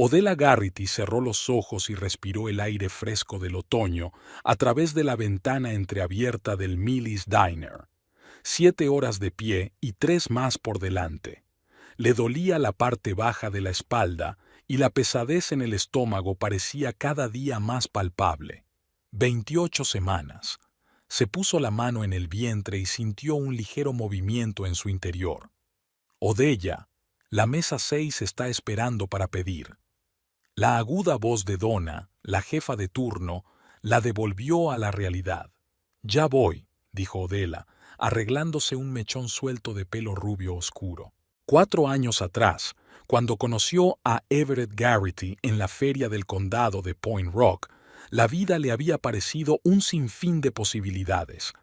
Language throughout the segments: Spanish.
Odella Garrity cerró los ojos y respiró el aire fresco del otoño a través de la ventana entreabierta del Millie's Diner. 7 horas de pie y 3 más por delante. Le dolía la parte baja de la espalda y la pesadez en el estómago parecía cada día más palpable. 28 semanas. Se puso la mano en el vientre y sintió un ligero movimiento en su interior. Odella, la mesa 6 está esperando para pedir. La aguda voz de Donna, la jefa de turno, la devolvió a la realidad. «Ya voy», dijo Odella, arreglándose un mechón suelto de pelo rubio oscuro. 4 años atrás, cuando conoció a Everett Garrity en la feria del condado de Point Rock, la vida le había parecido un sinfín de posibilidades.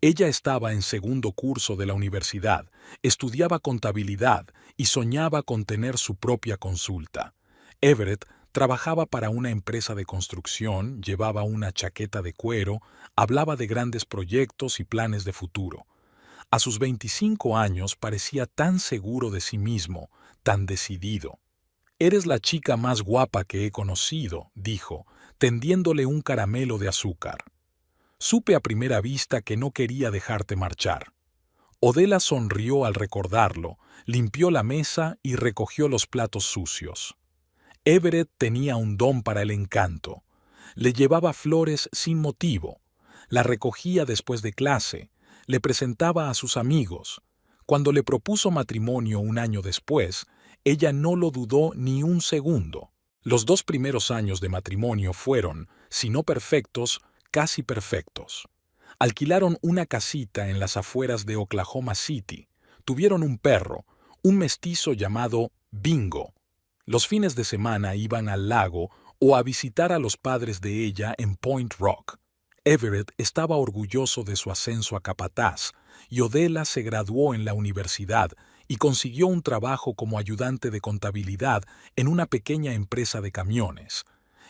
Ella estaba en segundo curso de la universidad, estudiaba contabilidad y soñaba con tener su propia consulta. Everett trabajaba para una empresa de construcción, llevaba una chaqueta de cuero, hablaba de grandes proyectos y planes de futuro. A sus 25 años parecía tan seguro de sí mismo, tan decidido. «Eres la chica más guapa que he conocido», dijo, tendiéndole un caramelo de azúcar. «Supe a primera vista que no quería dejarte marchar». Odella sonrió al recordarlo, limpió la mesa y recogió los platos sucios. Everett tenía un don para el encanto. Le llevaba flores sin motivo. La recogía después de clase. Le presentaba a sus amigos. Cuando le propuso matrimonio un año después, ella no lo dudó ni un segundo. Los 2 primeros años de matrimonio fueron, si no perfectos, casi perfectos. Alquilaron una casita en las afueras de Oklahoma City. Tuvieron un perro, un mestizo llamado Bingo. Los fines de semana iban al lago o a visitar a los padres de ella en Point Rock. Everett estaba orgulloso de su ascenso a capataz y Odella se graduó en la universidad y consiguió un trabajo como ayudante de contabilidad en una pequeña empresa de camiones.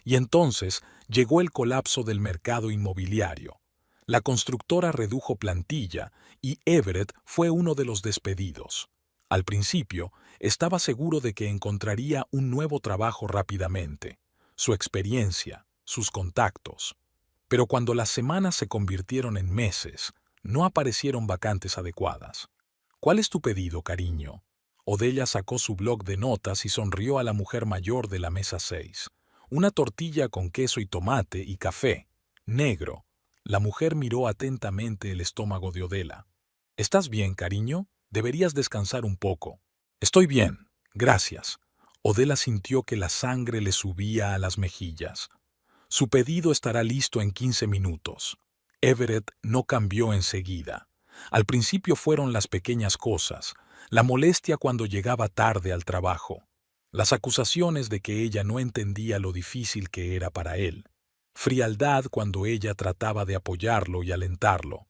Y entonces llegó el colapso del mercado inmobiliario. La constructora redujo plantilla y Everett fue uno de los despedidos. Al principio, estaba seguro de que encontraría un nuevo trabajo rápidamente, su experiencia, sus contactos. Pero cuando las semanas se convirtieron en meses, no aparecieron vacantes adecuadas. «¿Cuál es tu pedido, cariño?» Odella sacó su bloc de notas y sonrió a la mujer mayor de la mesa 6. «Una tortilla con queso y tomate y café. Negro». La mujer miró atentamente el estómago de Odella. «¿Estás bien, cariño? Deberías descansar un poco». «Estoy bien, gracias». Odella sintió que la sangre le subía a las mejillas. «Su pedido estará listo en 15 minutos». Everett no cambió enseguida. Al principio fueron las pequeñas cosas, la molestia cuando llegaba tarde al trabajo, las acusaciones de que ella no entendía lo difícil que era para él, frialdad cuando ella trataba de apoyarlo y alentarlo.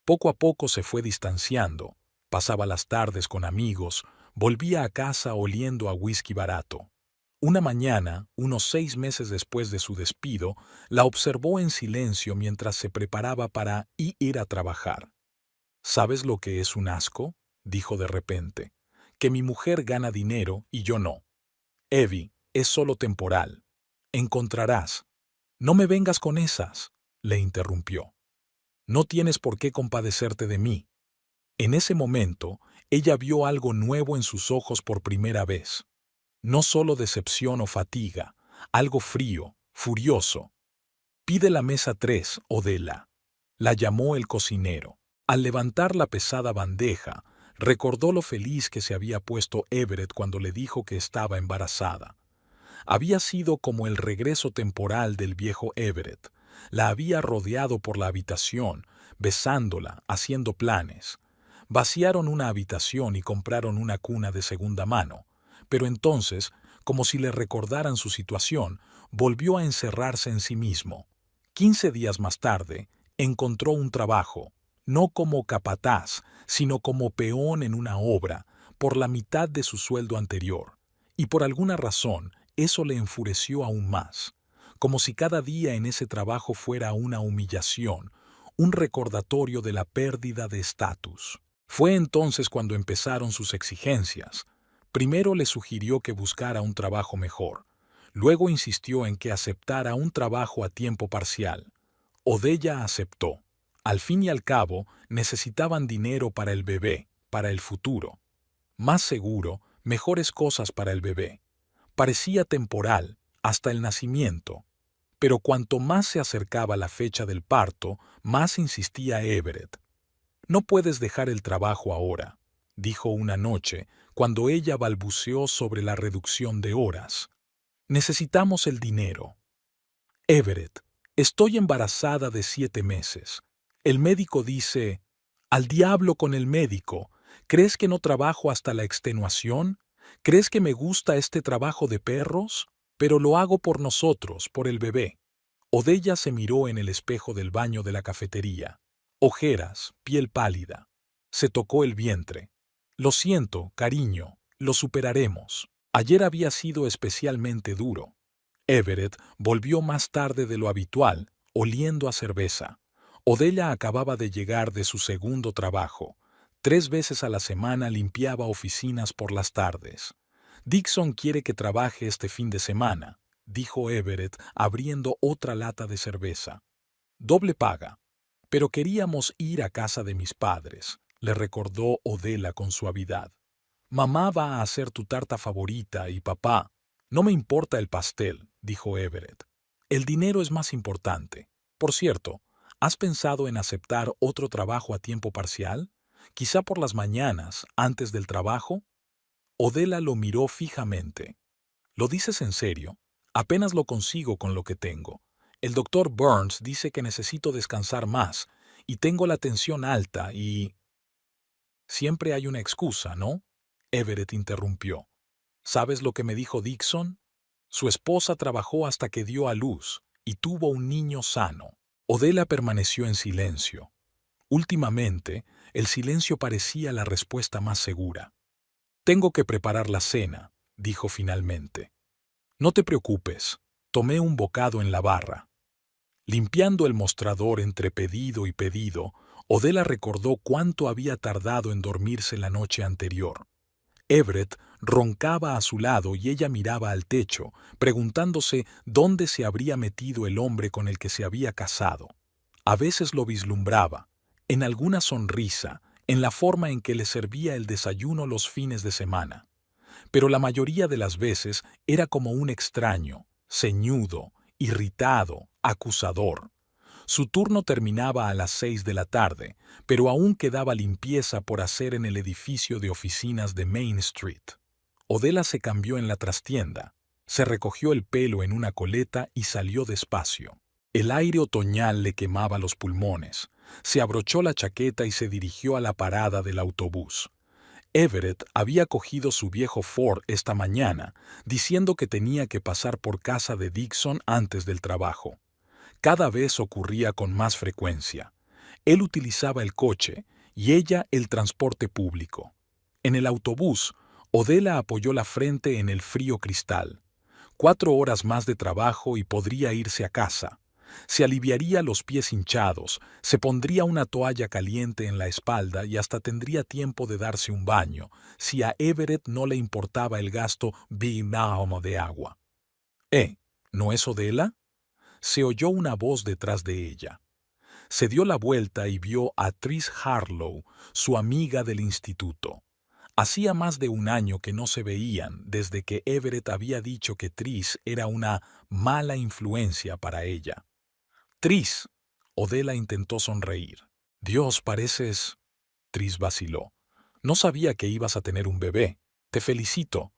Poco a poco se fue distanciando, pasaba las tardes con amigos, volvía a casa oliendo a whisky barato. Una mañana, unos 6 meses después de su despido, la observó en silencio mientras se preparaba para ir a trabajar. «¿Sabes lo que es un asco?», dijo de repente. «Que mi mujer gana dinero y yo no. Evie, es solo temporal. Encontrarás». «No me vengas con esas», le interrumpió. «No tienes por qué compadecerte de mí». En ese momento, ella vio algo nuevo en sus ojos por primera vez. No solo decepción o fatiga, algo frío, furioso. «Pide la mesa 3, Odella», la llamó el cocinero. Al levantar la pesada bandeja, recordó lo feliz que se había puesto Everett cuando le dijo que estaba embarazada. Había sido como el regreso temporal del viejo Everett. La había rodeado por la habitación, besándola, haciendo planes. Vaciaron una habitación y compraron una cuna de segunda mano. Pero entonces, como si le recordaran su situación, volvió a encerrarse en sí mismo. 15 días más tarde, encontró un trabajo, no como capataz, sino como peón en una obra, por la mitad de su sueldo anterior. Y por alguna razón, eso le enfureció aún más, como si cada día en ese trabajo fuera una humillación, un recordatorio de la pérdida de estatus. Fue entonces cuando empezaron sus exigencias. Primero le sugirió que buscara un trabajo mejor, Luego insistió en que aceptara un trabajo a tiempo parcial. Odella aceptó. Al fin y al cabo, necesitaban dinero para el bebé, para el futuro. Más seguro, mejores cosas para el bebé. Parecía temporal, hasta el nacimiento. Pero cuanto más se acercaba la fecha del parto, más insistía Everett. «No puedes dejar el trabajo ahora», dijo una noche, cuando ella balbuceó sobre la reducción de horas. «Necesitamos el dinero». «Everett, estoy embarazada de 7 meses. El médico dice...» «Al diablo con el médico. ¿Crees que no trabajo hasta la extenuación? ¿Crees que me gusta este trabajo de perros? Pero lo hago por nosotros, por el bebé». Odella se miró en el espejo del baño de la cafetería. Ojeras, piel pálida. Se tocó el vientre. «Lo siento, cariño, lo superaremos. Ayer había sido especialmente duro». Everett volvió más tarde de lo habitual, oliendo a cerveza. Odella acababa de llegar de su segundo trabajo. 3 veces a la semana limpiaba oficinas por las tardes. «Dixon quiere que trabaje este fin de semana», dijo Everett, abriendo otra lata de cerveza. «Doble paga. Pero queríamos ir a casa de mis padres», le recordó Odella con suavidad. «Mamá va a hacer tu tarta favorita y papá...» «No me importa el pastel», dijo Everett. «El dinero es más importante. Por cierto, ¿has pensado en aceptar otro trabajo a tiempo parcial? Quizá por las mañanas, antes del trabajo». Odella lo miró fijamente. «¿Lo dices en serio? Apenas lo consigo con lo que tengo. El doctor Burns dice que necesito descansar más, y tengo la tensión alta y...» «Siempre hay una excusa, ¿no?», Everett interrumpió. «¿Sabes lo que me dijo Dixon? Su esposa trabajó hasta que dio a luz y tuvo un niño sano». Odella permaneció en silencio. Últimamente, el silencio parecía la respuesta más segura. «Tengo que preparar la cena», dijo finalmente. «No te preocupes, tomé un bocado en la barra». Limpiando el mostrador entre pedido y pedido, Odella recordó cuánto había tardado en dormirse la noche anterior. Everett roncaba a su lado y ella miraba al techo, preguntándose dónde se habría metido el hombre con el que se había casado. A veces lo vislumbraba, en alguna sonrisa, en la forma en que le servía el desayuno los fines de semana. Pero la mayoría de las veces era como un extraño, ceñudo, irritado, acusador. Su turno terminaba a las 6 de la tarde, pero aún quedaba limpieza por hacer en el edificio de oficinas de Main Street. Odella se cambió en la trastienda, se recogió el pelo en una coleta y salió despacio. El aire otoñal le quemaba los pulmones. Se abrochó la chaqueta y se dirigió a la parada del autobús. Everett había cogido su viejo Ford esta mañana, diciendo que tenía que pasar por casa de Dixon antes del trabajo. Cada vez ocurría con más frecuencia. Él utilizaba el coche y ella el transporte público. En el autobús, Odella apoyó la frente en el frío cristal. 4 horas más de trabajo y podría irse a casa. Se aliviaría los pies hinchados, se pondría una toalla caliente en la espalda y hasta tendría tiempo de darse un baño, si a Everett no le importaba el gasto binario de agua. ¿No es Odella?», se oyó una voz detrás de ella. Se dio la vuelta y vio a Tris Harlow, su amiga del instituto. Hacía más de 1 año que no se veían desde que Everett había dicho que Tris era una mala influencia para ella. «Tris», Odella intentó sonreír. «Dios, pareces...». Tris vaciló. «No sabía que ibas a tener un bebé. Te felicito».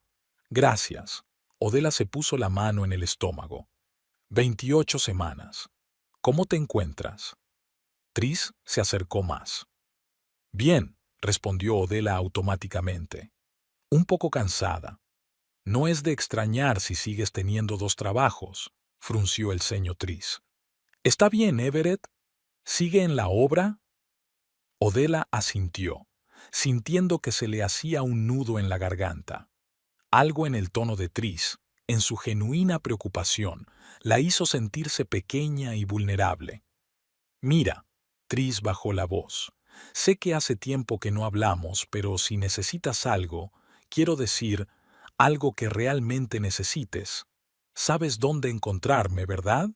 «Gracias». Odella se puso la mano en el estómago. 28 semanas. ¿Cómo te encuentras?». Tris se acercó más. «Bien», respondió Odella automáticamente. «Un poco cansada». «No es de extrañar si sigues teniendo 2 trabajos», frunció el ceño Tris. «¿Está bien, Everett? ¿Sigue en la obra?». Odella asintió, sintiendo que se le hacía un nudo en la garganta. Algo en el tono de Tris, en su genuina preocupación, la hizo sentirse pequeña y vulnerable. «Mira», Tris bajó la voz, «sé que hace tiempo que no hablamos, pero si necesitas algo, quiero decir, algo que realmente necesites, Sabes dónde encontrarme, ¿verdad?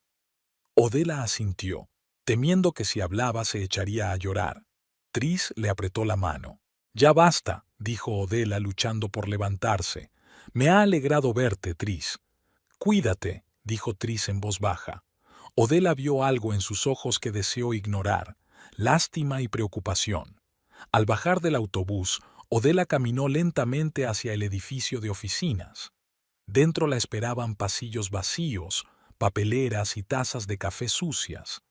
Odela asintió, temiendo que si hablaba se echaría a llorar. Tris le apretó la mano. Ya basta, dijo Odela luchando por levantarse. Me ha alegrado verte, Tris. Cuídate, dijo Tris en voz baja. Odela vio algo en sus ojos que deseó ignorar, lástima y preocupación. Al bajar del autobús, Odela caminó lentamente hacia el edificio de oficinas. Dentro la esperaban pasillos vacíos, papeleras y tazas de café sucias.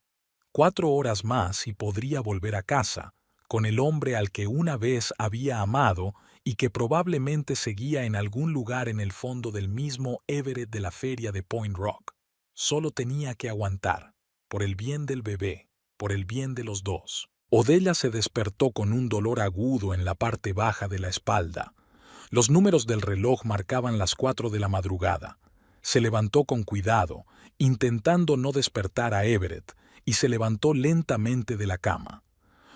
4 horas más y podría volver a casa, con el hombre al que una vez había amado y que probablemente seguía en algún lugar en el fondo del mismo Everett de la feria de Point Rock. Solo tenía que aguantar, por el bien del bebé, por el bien de los dos. Odella se despertó con un dolor agudo en la parte baja de la espalda. Los números del reloj marcaban las 4 de la madrugada. Se levantó con cuidado, intentando no despertar a Everett, y se levantó lentamente de la cama.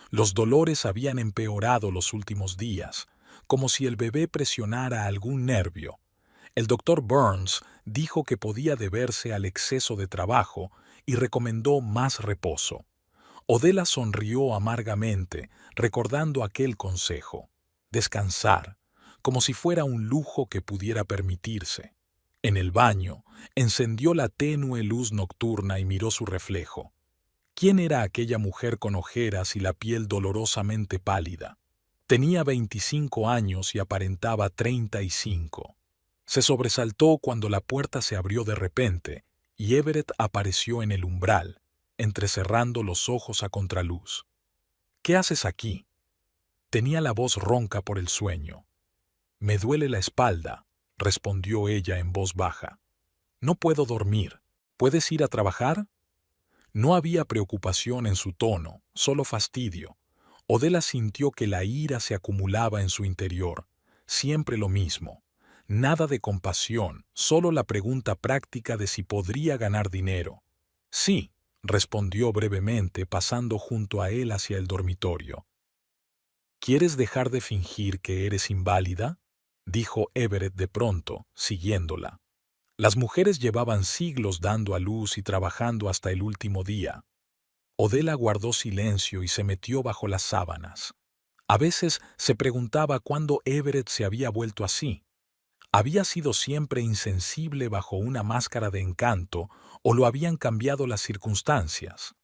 Los dolores habían empeorado los últimos días, como si el bebé presionara algún nervio. El doctor Burns dijo que podía deberse al exceso de trabajo y recomendó más reposo. Odella sonrió amargamente, recordando aquel consejo. Descansar, como si fuera un lujo que pudiera permitirse. En el baño, encendió la tenue luz nocturna y miró su reflejo. ¿Quién era aquella mujer con ojeras y la piel dolorosamente pálida? Tenía 25 años y aparentaba 35. Se sobresaltó cuando la puerta se abrió de repente y Everett apareció en el umbral, entrecerrando los ojos a contraluz. «¿Qué haces aquí?» Tenía la voz ronca por el sueño. «Me duele la espalda», respondió ella en voz baja. «No puedo dormir. ¿Puedes ir a trabajar?» No había preocupación en su tono, solo fastidio. Odella sintió que la ira se acumulaba en su interior. Siempre lo mismo. Nada de compasión, solo la pregunta práctica de si podría ganar dinero. «Sí», respondió brevemente, pasando junto a él hacia el dormitorio. «¿Quieres dejar de fingir que eres inválida?», dijo Everett de pronto, siguiéndola. Las mujeres llevaban siglos dando a luz y trabajando hasta el último día. Odella guardó silencio y se metió bajo las sábanas. A veces se preguntaba cuándo Everett se había vuelto así. ¿Había sido siempre insensible bajo una máscara de encanto o lo habían cambiado las circunstancias?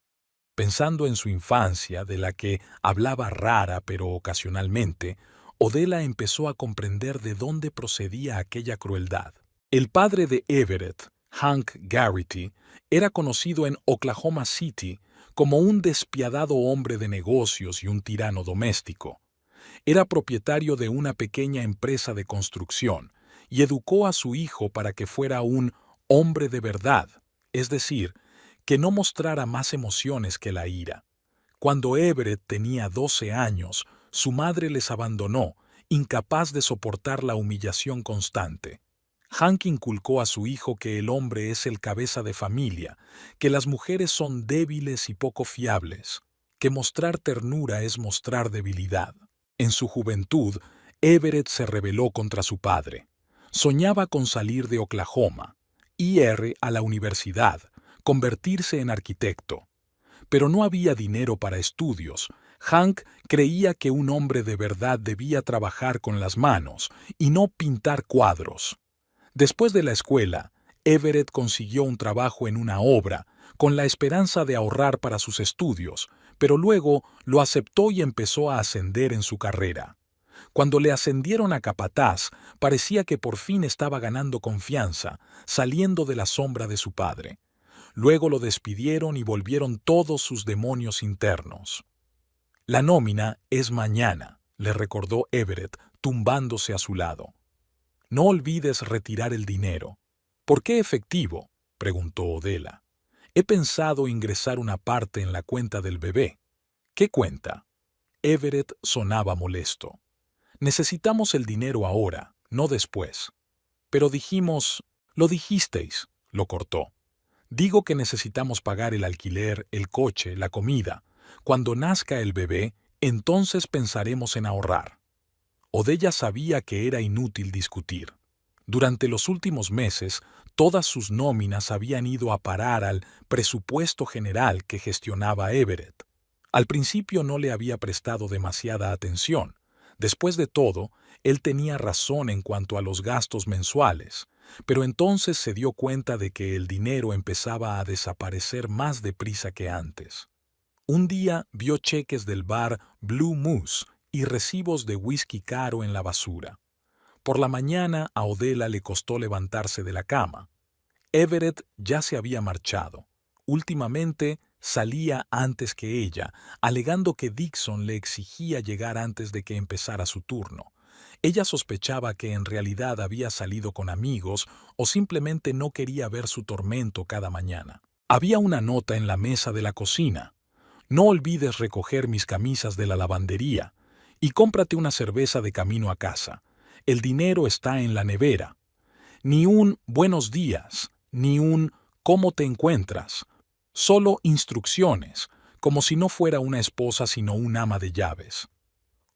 Pensando en su infancia, de la que hablaba rara pero ocasionalmente, Odella empezó a comprender de dónde procedía aquella crueldad. El padre de Everett, Hank Garrity, era conocido en Oklahoma City como un despiadado hombre de negocios y un tirano doméstico. Era propietario de una pequeña empresa de construcción y educó a su hijo para que fuera un hombre de verdad, es decir, que no mostrara más emociones que la ira. Cuando Everett tenía 12 años, su madre les abandonó, incapaz de soportar la humillación constante. Hank inculcó a su hijo que el hombre es el cabeza de familia, que las mujeres son débiles y poco fiables, que mostrar ternura es mostrar debilidad. En su juventud, Everett se rebeló contra su padre. Soñaba con salir de Oklahoma, ir a la universidad, convertirse en arquitecto. Pero no había dinero para estudios. Hank creía que un hombre de verdad debía trabajar con las manos y no pintar cuadros. Después de la escuela, Everett consiguió un trabajo en una obra, con la esperanza de ahorrar para sus estudios, pero luego lo aceptó y empezó a ascender en su carrera. Cuando le ascendieron a capataz, parecía que por fin estaba ganando confianza, saliendo de la sombra de su padre. Luego lo despidieron y volvieron todos sus demonios internos. «La nómina es mañana», le recordó Everett, tumbándose a su lado. «No olvides retirar el dinero». «¿Por qué efectivo?», preguntó Odella. «He pensado ingresar una parte en la cuenta del bebé». «¿Qué cuenta?». Everett sonaba molesto. «Necesitamos el dinero ahora, no después». «Pero dijimos...». «Lo dijisteis», lo cortó. «Digo que necesitamos pagar el alquiler, el coche, la comida. Cuando nazca el bebé, entonces pensaremos en ahorrar». Odella sabía que era inútil discutir. Durante los últimos meses, todas sus nóminas habían ido a parar al presupuesto general que gestionaba Everett. Al principio no le había prestado demasiada atención. Después de todo, él tenía razón en cuanto a los gastos mensuales, pero entonces se dio cuenta de que el dinero empezaba a desaparecer más deprisa que antes. Un día vio cheques del bar Blue Moose y recibos de whisky caro en la basura. Por la mañana a Odella le costó levantarse de la cama. Everett ya se había marchado. Últimamente salía antes que ella, alegando que Dixon le exigía llegar antes de que empezara su turno. Ella sospechaba que en realidad había salido con amigos o simplemente no quería ver su tormento cada mañana. Había una nota en la mesa de la cocina. No olvides recoger mis camisas de la lavandería y cómprate una cerveza de camino a casa. El dinero está en la nevera. Ni un buenos días, ni un ¿cómo te encuentras? Solo instrucciones, como si no fuera una esposa sino un ama de llaves.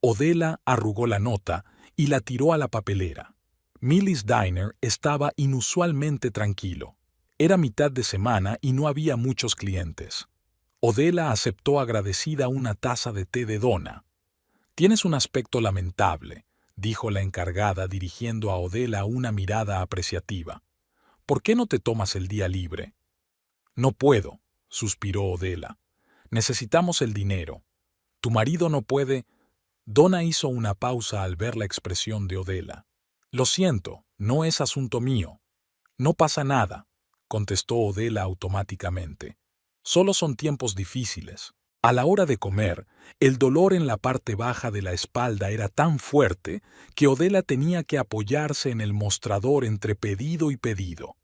Odella arrugó la nota y la tiró a la papelera. Millie's Diner estaba inusualmente tranquilo. Era mitad de semana y no había muchos clientes. Odella aceptó agradecida una taza de té de dona. «Tienes un aspecto lamentable», dijo la encargada dirigiendo a Odella una mirada apreciativa. «¿Por qué no te tomas el día libre?» «No puedo», suspiró Odella. «Necesitamos el dinero. Tu marido no puede...» Donna hizo una pausa al ver la expresión de Odella. «Lo siento, no es asunto mío». «No pasa nada», contestó Odella automáticamente. «Solo son tiempos difíciles». A la hora de comer, el dolor en la parte baja de la espalda era tan fuerte que Odella tenía que apoyarse en el mostrador entre pedido y pedido.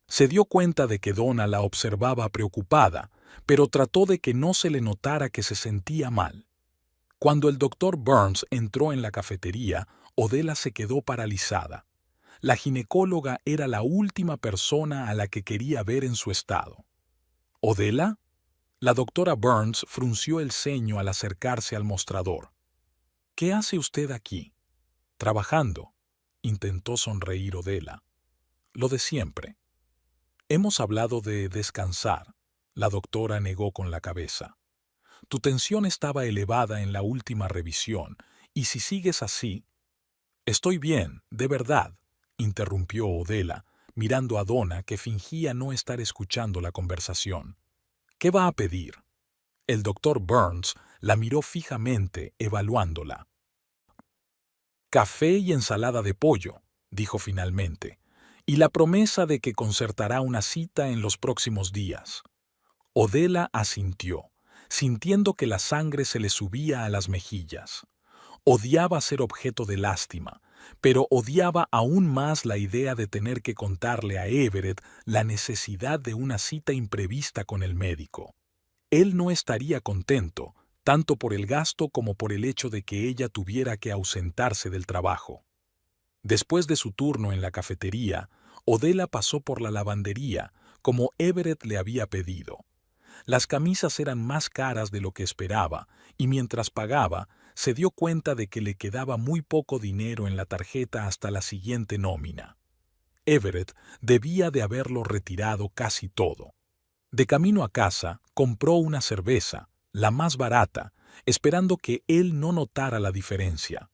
Se dio cuenta de que Donna la observaba preocupada, pero trató de que no se le notara que se sentía mal. Cuando el doctor Burns entró en la cafetería, Odella se quedó paralizada. La ginecóloga era la última persona a la que quería ver en su estado. «¿Odella?» La doctora Burns frunció el ceño al acercarse al mostrador. «¿Qué hace usted aquí?» «Trabajando», intentó sonreír Odella. «Lo de siempre». «Hemos hablado de descansar», la doctora negó con la cabeza. «Tu tensión estaba elevada en la última revisión, y si sigues así...» «Estoy bien, de verdad», interrumpió Odella, mirando a Donna, que fingía no estar escuchando la conversación. «¿Qué va a pedir?» El doctor Burns la miró fijamente, evaluándola. «Café y ensalada de pollo», dijo finalmente, «y la promesa de que concertará una cita en los próximos días». Odella asintió, sintiendo que la sangre se le subía a las mejillas. Odiaba ser objeto de lástima, pero odiaba aún más la idea de tener que contarle a Everett la necesidad de una cita imprevista con el médico. Él no estaría contento, tanto por el gasto como por el hecho de que ella tuviera que ausentarse del trabajo. Después de su turno en la cafetería, Odella pasó por la lavandería, como Everett le había pedido. Las camisas eran más caras de lo que esperaba, y mientras pagaba, se dio cuenta de que le quedaba muy poco dinero en la tarjeta hasta la siguiente nómina. Everett debía de haberlo retirado casi todo. De camino a casa, compró una cerveza, la más barata, esperando que él no notara la diferencia.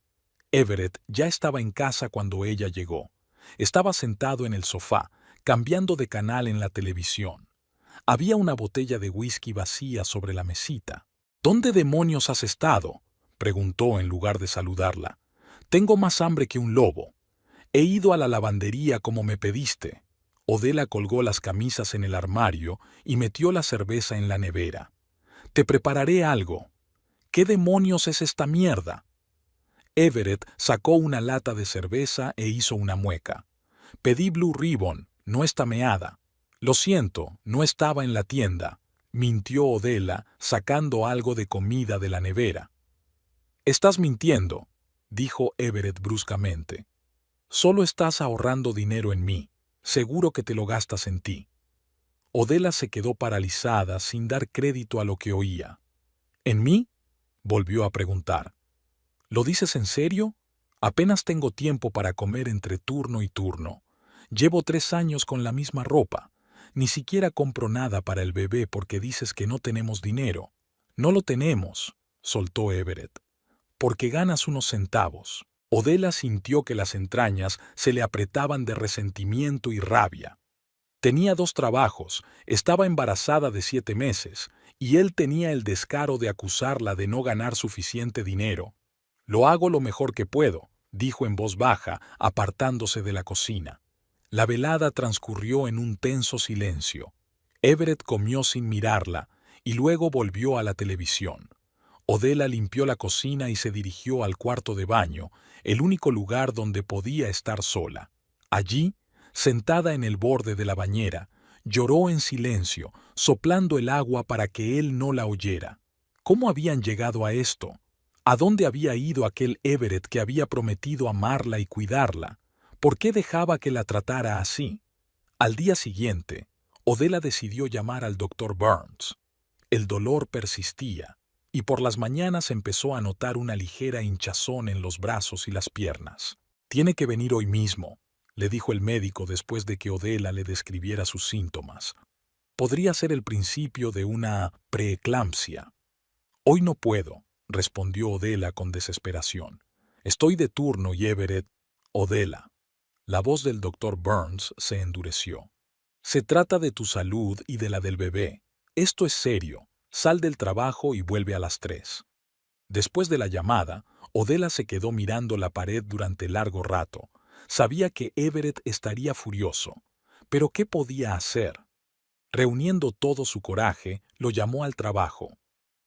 Everett ya estaba en casa cuando ella llegó. Estaba sentado en el sofá, cambiando de canal en la televisión. Había una botella de whisky vacía sobre la mesita. «¿Dónde demonios has estado?», preguntó en lugar de saludarla. «Tengo más hambre que un lobo. He ido a la lavandería como me pediste». Odella colgó las camisas en el armario y metió la cerveza en la nevera. «Te prepararé algo». «¿Qué demonios es esta mierda?». Everett sacó una lata de cerveza e hizo una mueca. «Pedí Blue Ribbon, no está meada». «Lo siento, no estaba en la tienda», mintió Odella, sacando algo de comida de la nevera. «Estás mintiendo», dijo Everett bruscamente. «Solo estás ahorrando dinero en mí. Seguro que te lo gastas en ti». Odella se quedó paralizada sin dar crédito a lo que oía. «¿En mí?», volvió a preguntar. «¿Lo dices en serio?». Apenas tengo tiempo para comer entre turno y turno. Llevo 3 años con la misma ropa. Ni siquiera compro nada para el bebé porque dices que no tenemos dinero. No lo tenemos, soltó Everett. Porque ganas unos centavos. Odela sintió que las entrañas se le apretaban de resentimiento y rabia. Tenía 2 trabajos, estaba embarazada de 7 meses, y él tenía el descaro de acusarla de no ganar suficiente dinero. Lo hago lo mejor que puedo, dijo en voz baja, apartándose de la cocina. La velada transcurrió en un tenso silencio. Everett comió sin mirarla, y luego volvió a la televisión. Odela limpió la cocina y se dirigió al cuarto de baño, el único lugar donde podía estar sola. Allí, sentada en el borde de la bañera, lloró en silencio, soplando el agua para que él no la oyera. ¿Cómo habían llegado a esto? ¿A dónde había ido aquel Everett que había prometido amarla y cuidarla? ¿Por qué dejaba que la tratara así? Al día siguiente, Odela decidió llamar al doctor Burns. El dolor persistía, y por las mañanas empezó a notar una ligera hinchazón en los brazos y las piernas. «Tiene que venir hoy mismo», le dijo el médico después de que Odela le describiera sus síntomas. «Podría ser el principio de una preeclampsia». «Hoy no puedo», respondió Odela con desesperación. «Estoy de turno y Everett...» «Odela». La voz del doctor Burns se endureció. «Se trata de tu salud y de la del bebé. Esto es serio. Sal del trabajo y vuelve a las 3». Después de la llamada, Odela se quedó mirando la pared durante largo rato. Sabía que Everett estaría furioso. ¿Pero qué podía hacer? Reuniendo todo su coraje, lo llamó al trabajo.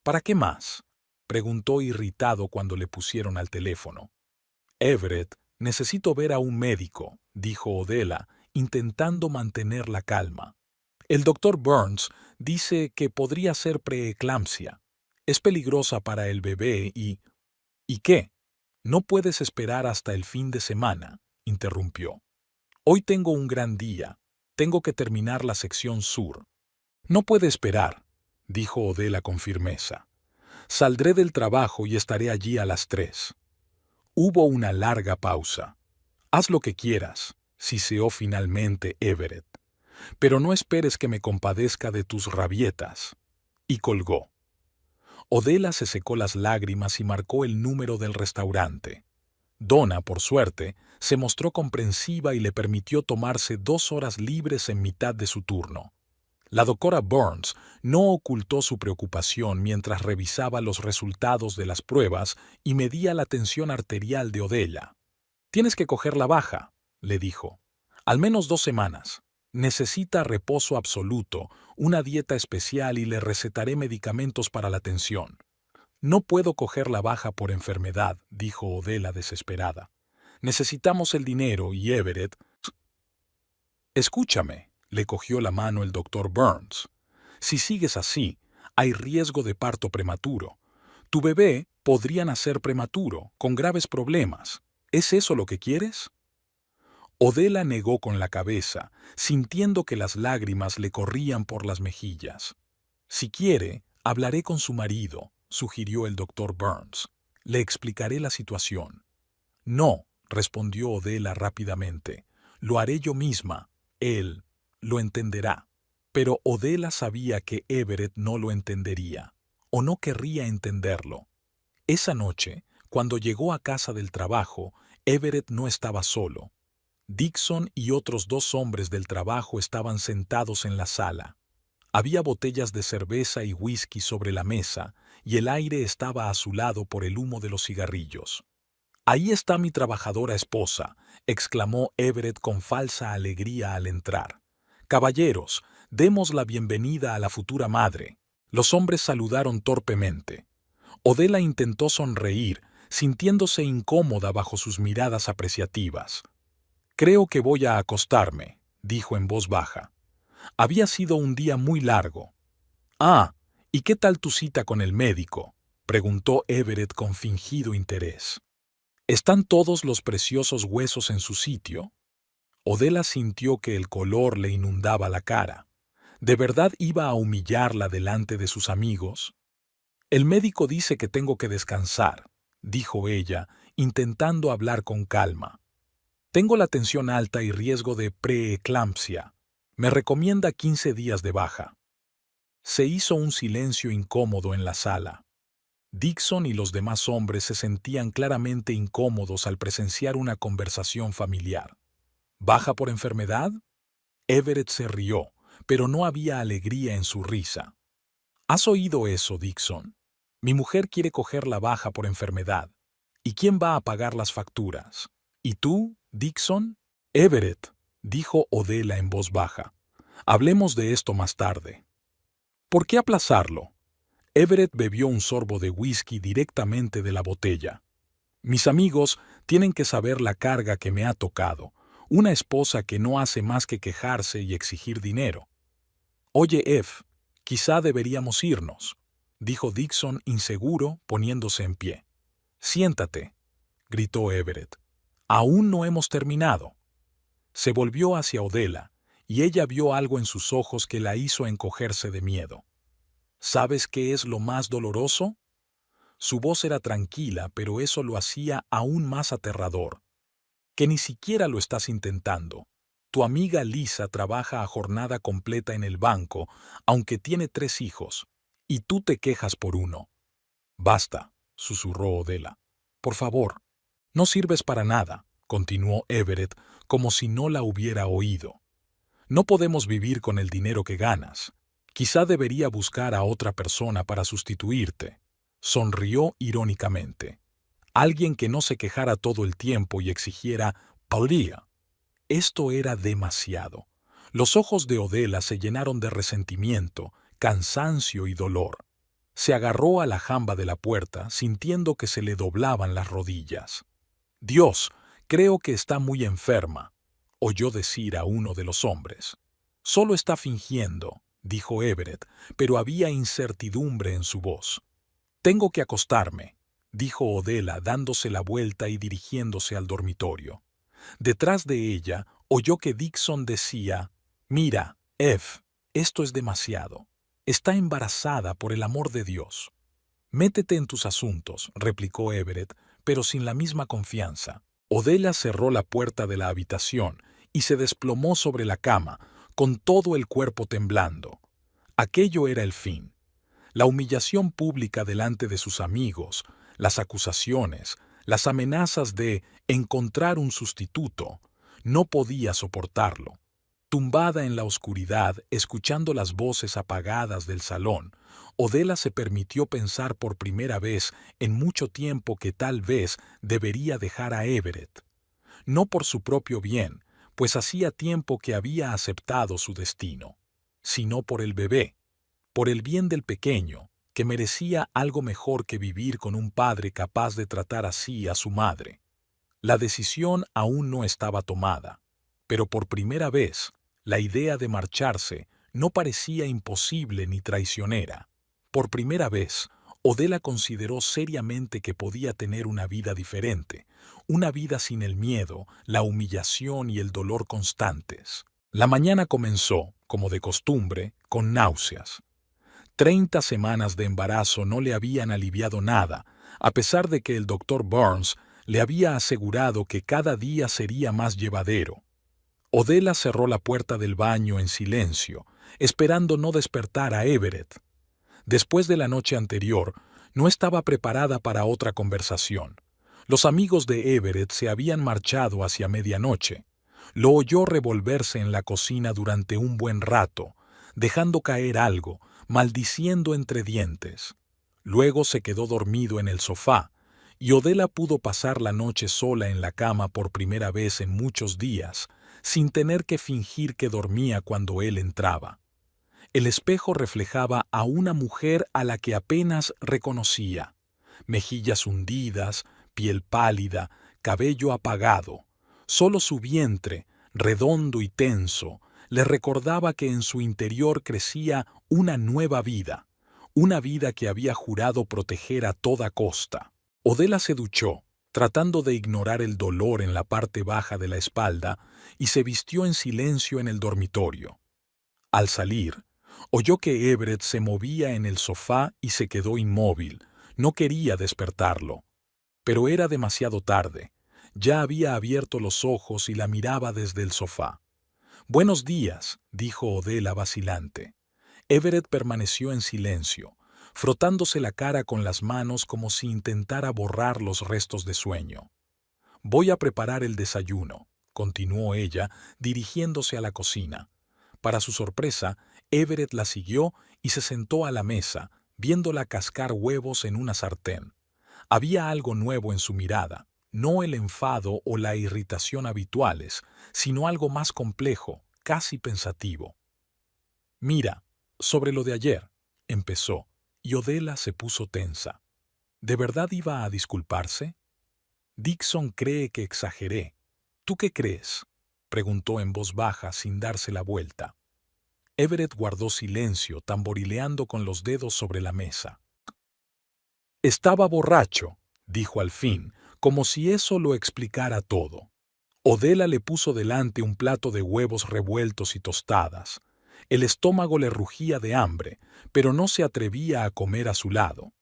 «¿Para qué más?», preguntó irritado cuando le pusieron al teléfono. «Everett, necesito ver a un médico», dijo Odela, intentando mantener la calma. «El doctor Burns dice que podría ser preeclampsia. Es peligrosa para el bebé y...» «¿Y qué? No puedes esperar hasta el fin de semana», interrumpió. «Hoy tengo un gran día. Tengo que terminar la sección sur». «No puede esperar», dijo Odela con firmeza. «Saldré del trabajo y estaré allí a las 3». Hubo una larga pausa. «Haz lo que quieras», siseó finalmente Everett. «Pero no esperes que me compadezca de tus rabietas». Y colgó. Odela se secó las lágrimas y marcó el número del restaurante. Donna, por suerte, se mostró comprensiva y le permitió tomarse 2 horas libres en mitad de su turno. La doctora Burns no ocultó su preocupación mientras revisaba los resultados de las pruebas y medía la tensión arterial de Odela. «Tienes que cogerla baja», le dijo. «Al menos 2 semanas. Necesita reposo absoluto, una dieta especial y le recetaré medicamentos para la tensión». «No puedo cogerla baja por enfermedad», dijo Odela desesperada. «Necesitamos el dinero y Everett...» «Escúchame», le cogió la mano el doctor Burns. «Si sigues así, hay riesgo de parto prematuro. Tu bebé podría nacer prematuro, con graves problemas. ¿Es eso lo que quieres?». Odela negó con la cabeza, sintiendo que las lágrimas le corrían por las mejillas. «Si quiere, hablaré con su marido», sugirió el doctor Burns. «Le explicaré la situación». «No», respondió Odela rápidamente. «Lo haré yo misma. Él lo entenderá». Pero Odela sabía que Everett no lo entendería, o no querría entenderlo. Esa noche, cuando llegó a casa del trabajo, Everett no estaba solo. Dixon y otros 2 hombres del trabajo estaban sentados en la sala. Había botellas de cerveza y whisky sobre la mesa, y el aire estaba azulado por el humo de los cigarrillos. «Ahí está mi trabajadora esposa», exclamó Everett con falsa alegría al entrar. «Caballeros, demos la bienvenida a la futura madre». Los hombres saludaron torpemente. Odela intentó sonreír, sintiéndose incómoda bajo sus miradas apreciativas. «Creo que voy a acostarme», dijo en voz baja. «Había sido un día muy largo». «Ah, ¿y qué tal tu cita con el médico?», preguntó Everett con fingido interés. «¿Están todos los preciosos huesos en su sitio?». Odela sintió que el color le inundaba la cara. ¿De verdad iba a humillarla delante de sus amigos? «El médico dice que tengo que descansar», dijo ella, intentando hablar con calma. Tengo la tensión alta y riesgo de preeclampsia. Me recomienda 15 días de baja. Se hizo un silencio incómodo en la sala. Dixon y los demás hombres se sentían claramente incómodos al presenciar una conversación familiar. ¿Baja por enfermedad? Everett se rió, pero no había alegría en su risa. ¿Has oído eso, Dixon? Mi mujer quiere coger la baja por enfermedad. ¿Y quién va a pagar las facturas? ¿Y tú, Dixon? Everett, dijo Odella en voz baja. Hablemos de esto más tarde. ¿Por qué aplazarlo? Everett bebió un sorbo de whisky directamente de la botella. Mis amigos tienen que saber la carga que me ha tocado. Una esposa que no hace más que quejarse y exigir dinero. Oye, F, quizá deberíamos irnos, dijo Dixon inseguro, poniéndose en pie. Siéntate, gritó Everett. Aún no hemos terminado. Se volvió hacia Odella, y ella vio algo en sus ojos que la hizo encogerse de miedo. ¿Sabes qué es lo más doloroso? Su voz era tranquila, pero eso lo hacía aún más aterrador. Que ni siquiera lo estás intentando. Tu amiga Lisa trabaja a jornada completa en el banco, aunque tiene 3 hijos, y tú te quejas por uno. Basta, susurró Odella. Por favor. No sirves para nada, continuó Everett, como si no la hubiera oído. No podemos vivir con el dinero que ganas. Quizá debería buscar a otra persona para sustituirte. Sonrió irónicamente. Alguien que no se quejara todo el tiempo y exigiera «podría». Esto era demasiado. Los ojos de Odella se llenaron de resentimiento, cansancio y dolor. Se agarró a la jamba de la puerta, sintiendo que se le doblaban las rodillas. «Dios, creo que está muy enferma», oyó decir a uno de los hombres. «Solo está fingiendo», dijo Everett, pero había incertidumbre en su voz. «Tengo que acostarme», dijo Odella dándose la vuelta y dirigiéndose al dormitorio. Detrás de ella oyó que Dixon decía, «Mira, F, esto es demasiado. Está embarazada, por el amor de Dios». «Métete en tus asuntos», replicó Everett, pero sin la misma confianza. Odella cerró la puerta de la habitación y se desplomó sobre la cama, con todo el cuerpo temblando. Aquello era el fin. La humillación pública delante de sus amigos, las acusaciones, las amenazas de encontrar un sustituto. No podía soportarlo. Tumbada en la oscuridad, escuchando las voces apagadas del salón, Odella se permitió pensar por primera vez en mucho tiempo que tal vez debería dejar a Everett. No por su propio bien, pues hacía tiempo que había aceptado su destino, sino por el bebé, por el bien del pequeño, que merecía algo mejor que vivir con un padre capaz de tratar así a su madre. La decisión aún no estaba tomada, pero por primera vez, la idea de marcharse no parecía imposible ni traicionera. Por primera vez, Odella consideró seriamente que podía tener una vida diferente, una vida sin el miedo, la humillación y el dolor constantes. La mañana comenzó, como de costumbre, con náuseas. 30 semanas de embarazo no le habían aliviado nada, a pesar de que el doctor Burns le había asegurado que cada día sería más llevadero. Odella cerró la puerta del baño en silencio, esperando no despertar a Everett. Después de la noche anterior, no estaba preparada para otra conversación. Los amigos de Everett se habían marchado hacia medianoche. Lo oyó revolverse en la cocina durante un buen rato, dejando caer algo, maldiciendo entre dientes. Luego se quedó dormido en el sofá, y Odella pudo pasar la noche sola en la cama por primera vez en muchos días, sin tener que fingir que dormía cuando él entraba. El espejo reflejaba a una mujer a la que apenas reconocía. Mejillas hundidas, piel pálida, cabello apagado. Solo su vientre, redondo y tenso, le recordaba que en su interior crecía una nueva vida, una vida que había jurado proteger a toda costa. Odella se duchó, tratando de ignorar el dolor en la parte baja de la espalda, y se vistió en silencio en el dormitorio. Al salir, oyó que Everett se movía en el sofá y se quedó inmóvil. No quería despertarlo. Pero era demasiado tarde. Ya había abierto los ojos y la miraba desde el sofá. «Buenos días», dijo Odela vacilante. Everett permaneció en silencio, frotándose la cara con las manos como si intentara borrar los restos de sueño. «Voy a preparar el desayuno», continuó ella, dirigiéndose a la cocina. Para su sorpresa, Everett la siguió y se sentó a la mesa, viéndola cascar huevos en una sartén. Había algo nuevo en su mirada, no el enfado o la irritación habituales, sino algo más complejo, casi pensativo. «Mira, sobre lo de ayer», empezó, y Odela se puso tensa. ¿De verdad iba a disculparse? Dixon cree que exageré. ¿Tú qué crees?, preguntó en voz baja sin darse la vuelta. Everett guardó silencio, tamborileando con los dedos sobre la mesa. «Estaba borracho», dijo al fin, como si eso lo explicara todo. Odela le puso delante un plato de huevos revueltos y tostadas. El estómago le rugía de hambre, pero no se atrevía a comer a su lado.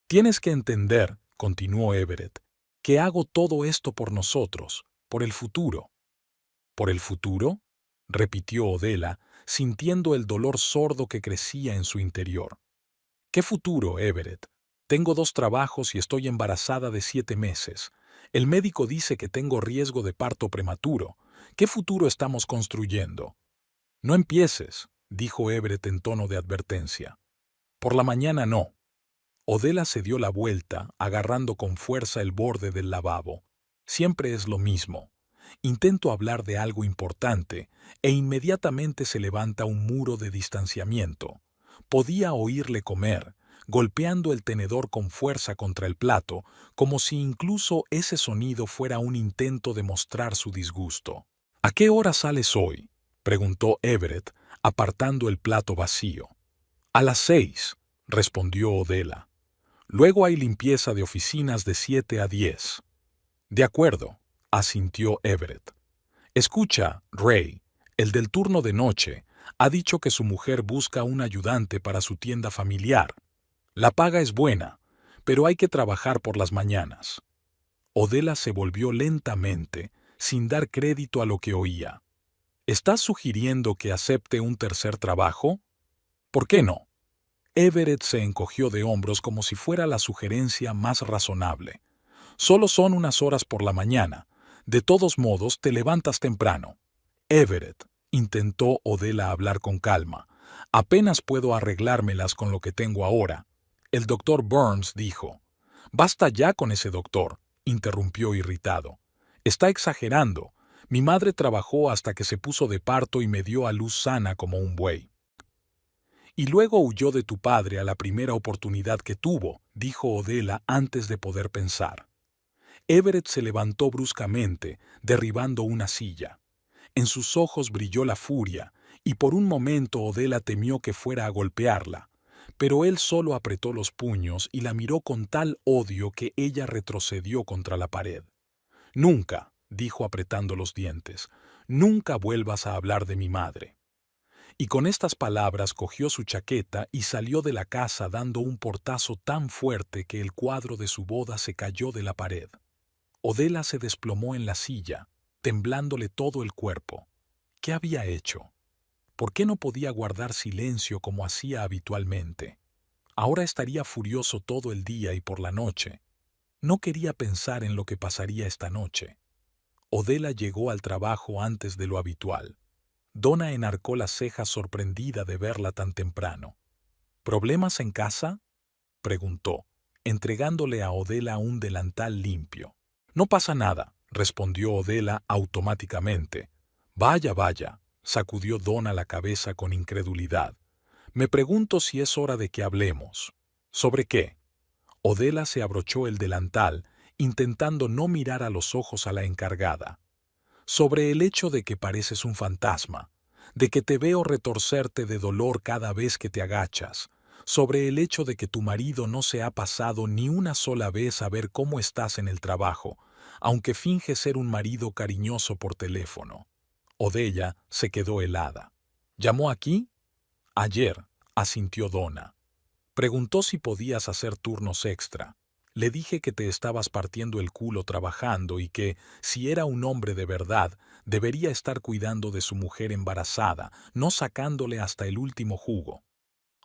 «Tienes que entender», continuó Everett, «que hago todo esto por nosotros, por el futuro». «¿Por el futuro?», repitió Odela, sintiendo el dolor sordo que crecía en su interior. «¿Qué futuro, Everett? Tengo 2 trabajos y estoy embarazada de 7 meses. El médico dice que tengo riesgo de parto prematuro. ¿Qué futuro estamos construyendo?» «No empieces», dijo Everett en tono de advertencia. «Por la mañana no». Odela se dio la vuelta, agarrando con fuerza el borde del lavabo. Siempre es lo mismo. Intento hablar de algo importante e inmediatamente se levanta un muro de distanciamiento. Podía oírle comer, golpeando el tenedor con fuerza contra el plato, como si incluso ese sonido fuera un intento de mostrar su disgusto. «¿A qué hora sales hoy?», preguntó Everett, apartando el plato vacío. «A las 6», respondió Odela. «Luego hay limpieza de oficinas de 7 a 10». «De acuerdo», asintió Everett. «Escucha, Ray, el del turno de noche ha dicho que su mujer busca un ayudante para su tienda familiar. La paga es buena, pero hay que trabajar por las mañanas». Odela se volvió lentamente, sin dar crédito a lo que oía. «¿Estás sugiriendo que acepte un tercer trabajo? ¿Por qué no?». Everett se encogió de hombros como si fuera la sugerencia más razonable. «Solo son unas horas por la mañana. De todos modos, te levantas temprano». «Everett», intentó Odela hablar con calma, «apenas puedo arreglármelas con lo que tengo ahora». «El doctor Burns dijo». «Basta ya con ese doctor», interrumpió irritado. «Está exagerando. Mi madre trabajó hasta que se puso de parto y me dio a luz sana como un buey». «Y luego huyó de tu padre a la primera oportunidad que tuvo», dijo Odela antes de poder pensar. Everett se levantó bruscamente, derribando una silla. En sus ojos brilló la furia, y por un momento Odela temió que fuera a golpearla, pero él solo apretó los puños y la miró con tal odio que ella retrocedió contra la pared. «Nunca», dijo apretando los dientes, «nunca vuelvas a hablar de mi madre». Y con estas palabras cogió su chaqueta y salió de la casa dando un portazo tan fuerte que el cuadro de su boda se cayó de la pared. Odela se desplomó en la silla, temblándole todo el cuerpo. ¿Qué había hecho? ¿Por qué no podía guardar silencio como hacía habitualmente? Ahora estaría furioso todo el día y por la noche. No quería pensar en lo que pasaría esta noche. Odela llegó al trabajo antes de lo habitual. Donna enarcó las cejas sorprendida de verla tan temprano. «¿Problemas en casa?», preguntó, entregándole a Odela un delantal limpio. «No pasa nada», respondió Odela automáticamente. «Vaya, vaya», sacudió Donna la cabeza con incredulidad. «Me pregunto si es hora de que hablemos». «¿Sobre qué?». Odela se abrochó el delantal, intentando no mirar a los ojos a la encargada. «Sobre el hecho de que pareces un fantasma, de que te veo retorcerte de dolor cada vez que te agachas, sobre el hecho de que tu marido no se ha pasado ni una sola vez a ver cómo estás en el trabajo, aunque finge ser un marido cariñoso por teléfono». Odela se quedó helada. «¿Llamó aquí?». «Ayer», asintió Donna. «Preguntó si podías hacer turnos extra. Le dije que te estabas partiendo el culo trabajando y que, si era un hombre de verdad, debería estar cuidando de su mujer embarazada, no sacándole hasta el último jugo.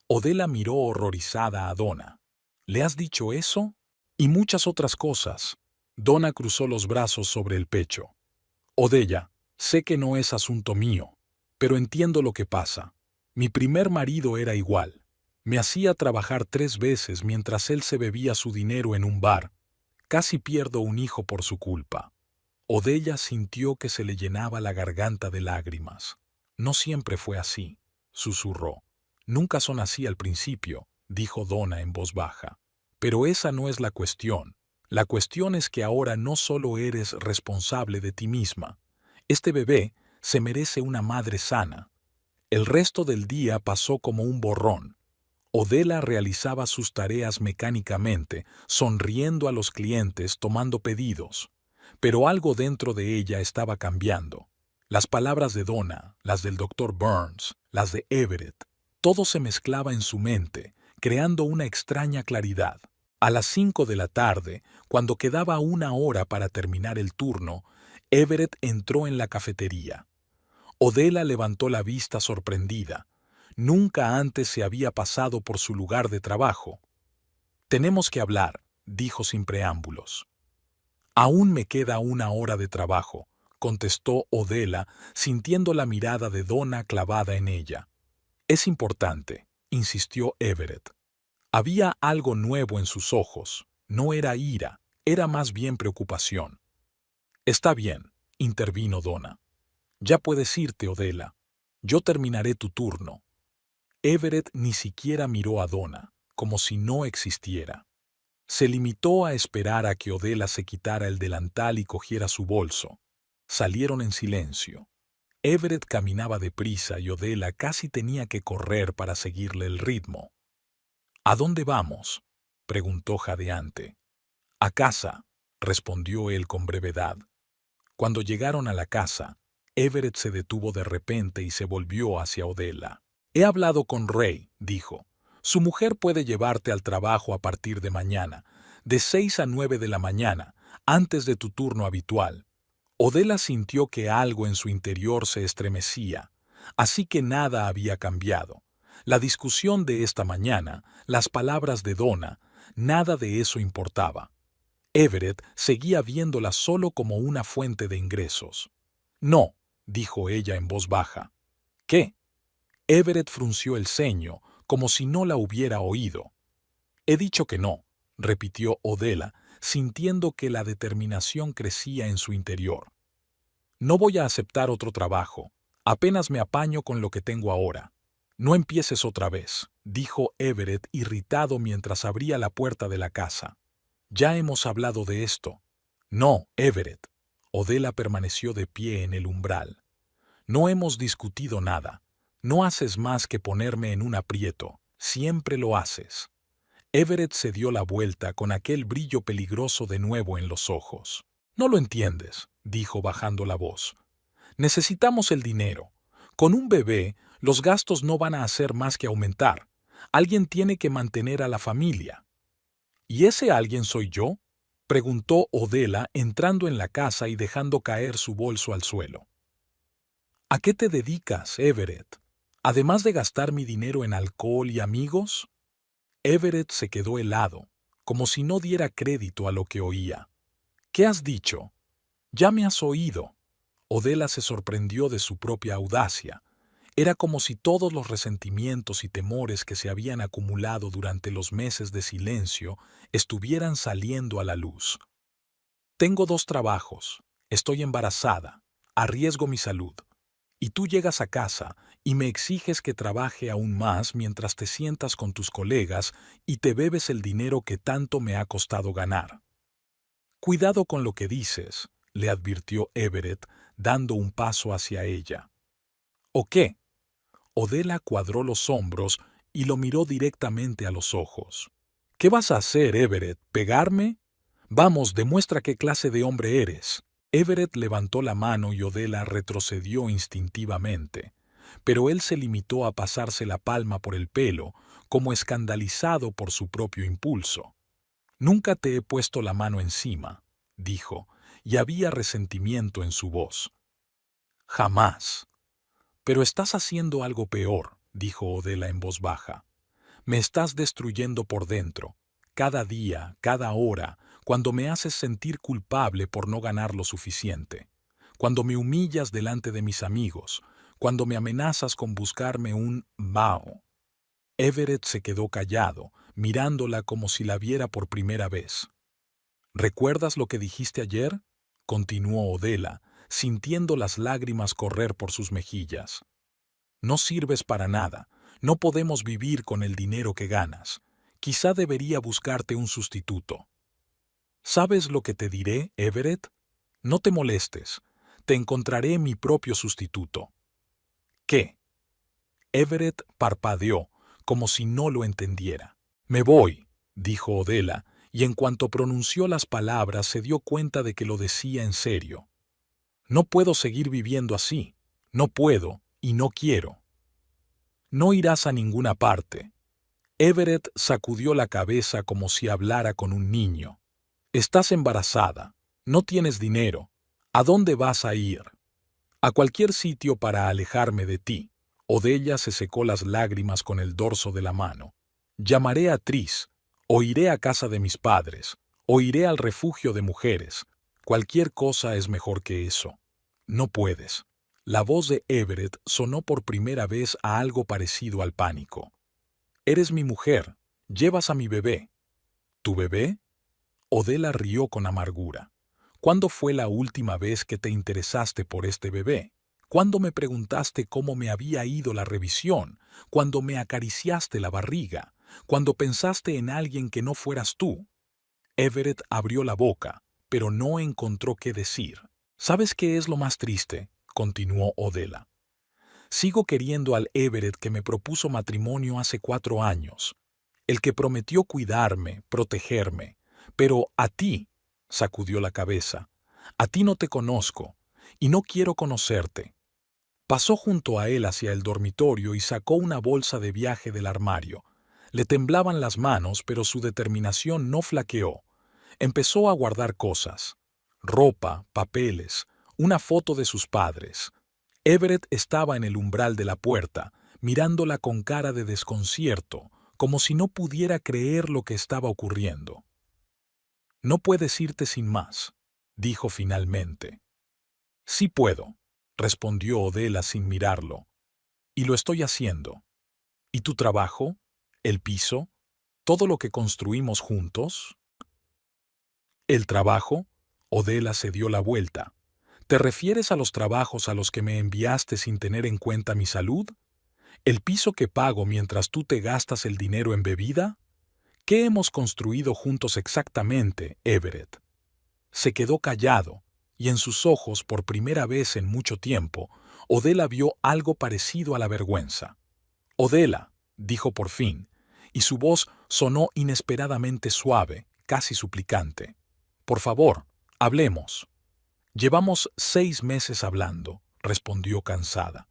Odela miró horrorizada a Donna. ¿Le has dicho eso? Y muchas otras cosas. Donna cruzó los brazos sobre el pecho. Odella, sé que no es asunto mío, pero entiendo lo que pasa. Mi primer marido era igual. Me hacía trabajar 3 veces mientras él se bebía su dinero en un bar. Casi pierdo un hijo por su culpa. Odella sintió que se le llenaba la garganta de lágrimas. No siempre fue así, susurró. Nunca son así al principio, dijo Donna en voz baja. Pero esa no es la cuestión. La cuestión es que ahora no solo eres responsable de ti misma. Este bebé se merece una madre sana. El resto del día pasó como un borrón. Odela realizaba sus tareas mecánicamente, sonriendo a los clientes, tomando pedidos. Pero algo dentro de ella estaba cambiando. Las palabras de Donna, las del doctor Burns, las de Everett, todo se mezclaba en su mente, creando una extraña claridad. A las 5 de la tarde, cuando quedaba 1 hora para terminar el turno, Everett entró en la cafetería. Odela levantó la vista sorprendida. Nunca antes se había pasado por su lugar de trabajo. Tenemos que hablar, dijo sin preámbulos. Aún me queda 1 hora de trabajo, contestó Odela, sintiendo la mirada de Donna clavada en ella. Es importante, insistió Everett. Había algo nuevo en sus ojos. No era ira, era más bien preocupación. Está bien, intervino Donna. Ya puedes irte, Odela. Yo terminaré tu turno. Everett ni siquiera miró a Donna, como si no existiera. Se limitó a esperar a que Odela se quitara el delantal y cogiera su bolso. Salieron en silencio. Everett caminaba deprisa y Odela casi tenía que correr para seguirle el ritmo. ¿A dónde vamos?, preguntó jadeante. A casa, respondió él con brevedad. Cuando llegaron a la casa, Everett se detuvo de repente y se volvió hacia Odela. He hablado con Ray, dijo. Su mujer puede llevarte al trabajo a partir de mañana, de 6 a 9 de la mañana, antes de tu turno habitual. Odela sintió que algo en su interior se estremecía, así que nada había cambiado. La discusión de esta mañana, las palabras de Donna, nada de eso importaba. Everett seguía viéndola solo como una fuente de ingresos. No, dijo ella en voz baja. ¿Qué? Everett frunció el ceño, como si no la hubiera oído. He dicho que no, repitió Odela, sintiendo que la determinación crecía en su interior. No voy a aceptar otro trabajo. Apenas me apaño con lo que tengo ahora. No empieces otra vez, dijo Everett irritado mientras abría la puerta de la casa. Ya hemos hablado de esto. No, Everett. Odela permaneció de pie en el umbral. No hemos discutido nada. No haces más que ponerme en un aprieto. Siempre lo haces. Everett se dio la vuelta con aquel brillo peligroso de nuevo en los ojos. No lo entiendes, dijo bajando la voz. Necesitamos el dinero. Con un bebé, los gastos no van a hacer más que aumentar. Alguien tiene que mantener a la familia. ¿Y ese alguien soy yo?, preguntó Odela entrando en la casa y dejando caer su bolso al suelo. ¿A qué te dedicas, Everett? ¿Además de gastar mi dinero en alcohol y amigos? Everett se quedó helado, como si no diera crédito a lo que oía. ¿Qué has dicho? Ya me has oído. Odela se sorprendió de su propia audacia. Era como si todos los resentimientos y temores que se habían acumulado durante los meses de silencio estuvieran saliendo a la luz. Tengo 2 trabajos, estoy embarazada, arriesgo mi salud. Y tú llegas a casa y me exiges que trabaje aún más mientras te sientas con tus colegas y te bebes el dinero que tanto me ha costado ganar. Cuidado con lo que dices, le advirtió Everett, dando un paso hacia ella. ¿O qué? Odela cuadró los hombros y lo miró directamente a los ojos. ¿Qué vas a hacer, Everett? ¿Pegarme? Vamos, demuestra qué clase de hombre eres. Everett levantó la mano y Odela retrocedió instintivamente, pero él se limitó a pasarse la palma por el pelo, como escandalizado por su propio impulso. Nunca te he puesto la mano encima, dijo, y había resentimiento en su voz. Jamás. Pero estás haciendo algo peor, dijo Odela en voz baja. Me estás destruyendo por dentro, cada día, cada hora, cuando me haces sentir culpable por no ganar lo suficiente, cuando me humillas delante de mis amigos, cuando me amenazas con buscarme un vaho. Everett se quedó callado, mirándola como si la viera por primera vez. ¿Recuerdas lo que dijiste ayer?, continuó Odela, sintiendo las lágrimas correr por sus mejillas. No sirves para nada, no podemos vivir con el dinero que ganas. Quizá debería buscarte un sustituto. ¿Sabes lo que te diré, Everett? No te molestes, te encontraré mi propio sustituto. ¿Qué? Everett parpadeó, como si no lo entendiera. Me voy, dijo Odela, y en cuanto pronunció las palabras se dio cuenta de que lo decía en serio. No puedo seguir viviendo así, no puedo y no quiero. No irás a ninguna parte. Everett sacudió la cabeza como si hablara con un niño. Estás embarazada, no tienes dinero. ¿A dónde vas a ir? A cualquier sitio para alejarme de ti. Odella se secó las lágrimas con el dorso de la mano. Llamaré a Tris, o iré a casa de mis padres, o iré al refugio de mujeres. Cualquier cosa es mejor que eso. No puedes. La voz de Everett sonó por primera vez a algo parecido al pánico. Eres mi mujer, llevas a mi bebé. ¿Tu bebé? Odela rió con amargura. ¿Cuándo fue la última vez que te interesaste por este bebé? ¿Cuándo me preguntaste cómo me había ido la revisión? ¿Cuándo me acariciaste la barriga? ¿Cuándo pensaste en alguien que no fueras tú? Everett abrió la boca, pero no encontró qué decir. ¿Sabes qué es lo más triste?, continuó Odela. Sigo queriendo al Everett que me propuso matrimonio hace 4 años, el que prometió cuidarme, protegerme. Pero a ti, sacudió la cabeza, a ti no te conozco, y no quiero conocerte. Pasó junto a él hacia el dormitorio y sacó una bolsa de viaje del armario. Le temblaban las manos, pero su determinación no flaqueó. Empezó a guardar cosas: ropa, papeles, una foto de sus padres. Everett estaba en el umbral de la puerta, mirándola con cara de desconcierto, como si no pudiera creer lo que estaba ocurriendo. No puedes irte sin más, dijo finalmente. Sí puedo, respondió Odela sin mirarlo. Y lo estoy haciendo. ¿Y tu trabajo? ¿El piso? ¿Todo lo que construimos juntos? ¿El trabajo? Odela se dio la vuelta. ¿Te refieres a los trabajos a los que me enviaste sin tener en cuenta mi salud? ¿El piso que pago mientras tú te gastas el dinero en bebida? ¿Qué hemos construido juntos exactamente, Everett? Se quedó callado, y en sus ojos, por primera vez en mucho tiempo, Odela vio algo parecido a la vergüenza. Odela, dijo por fin, y su voz sonó inesperadamente suave, casi suplicante. Por favor, hablemos. Llevamos 6 meses hablando, respondió cansada.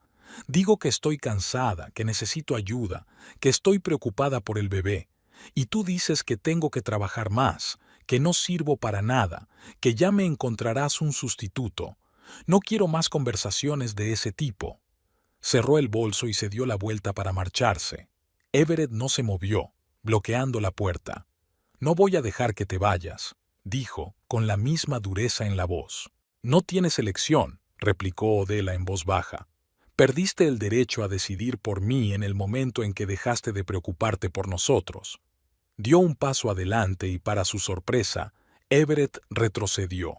Digo que estoy cansada, que necesito ayuda, que estoy preocupada por el bebé, y tú dices que tengo que trabajar más, que no sirvo para nada, que ya me encontrarás un sustituto. No quiero más conversaciones de ese tipo. Cerró el bolso y se dio la vuelta para marcharse. Everett no se movió, bloqueando la puerta. No voy a dejar que te vayas, dijo, con la misma dureza en la voz. No tienes elección, replicó Odela en voz baja. Perdiste el derecho a decidir por mí en el momento en que dejaste de preocuparte por nosotros. Dio un paso adelante y, para su sorpresa, Everett retrocedió.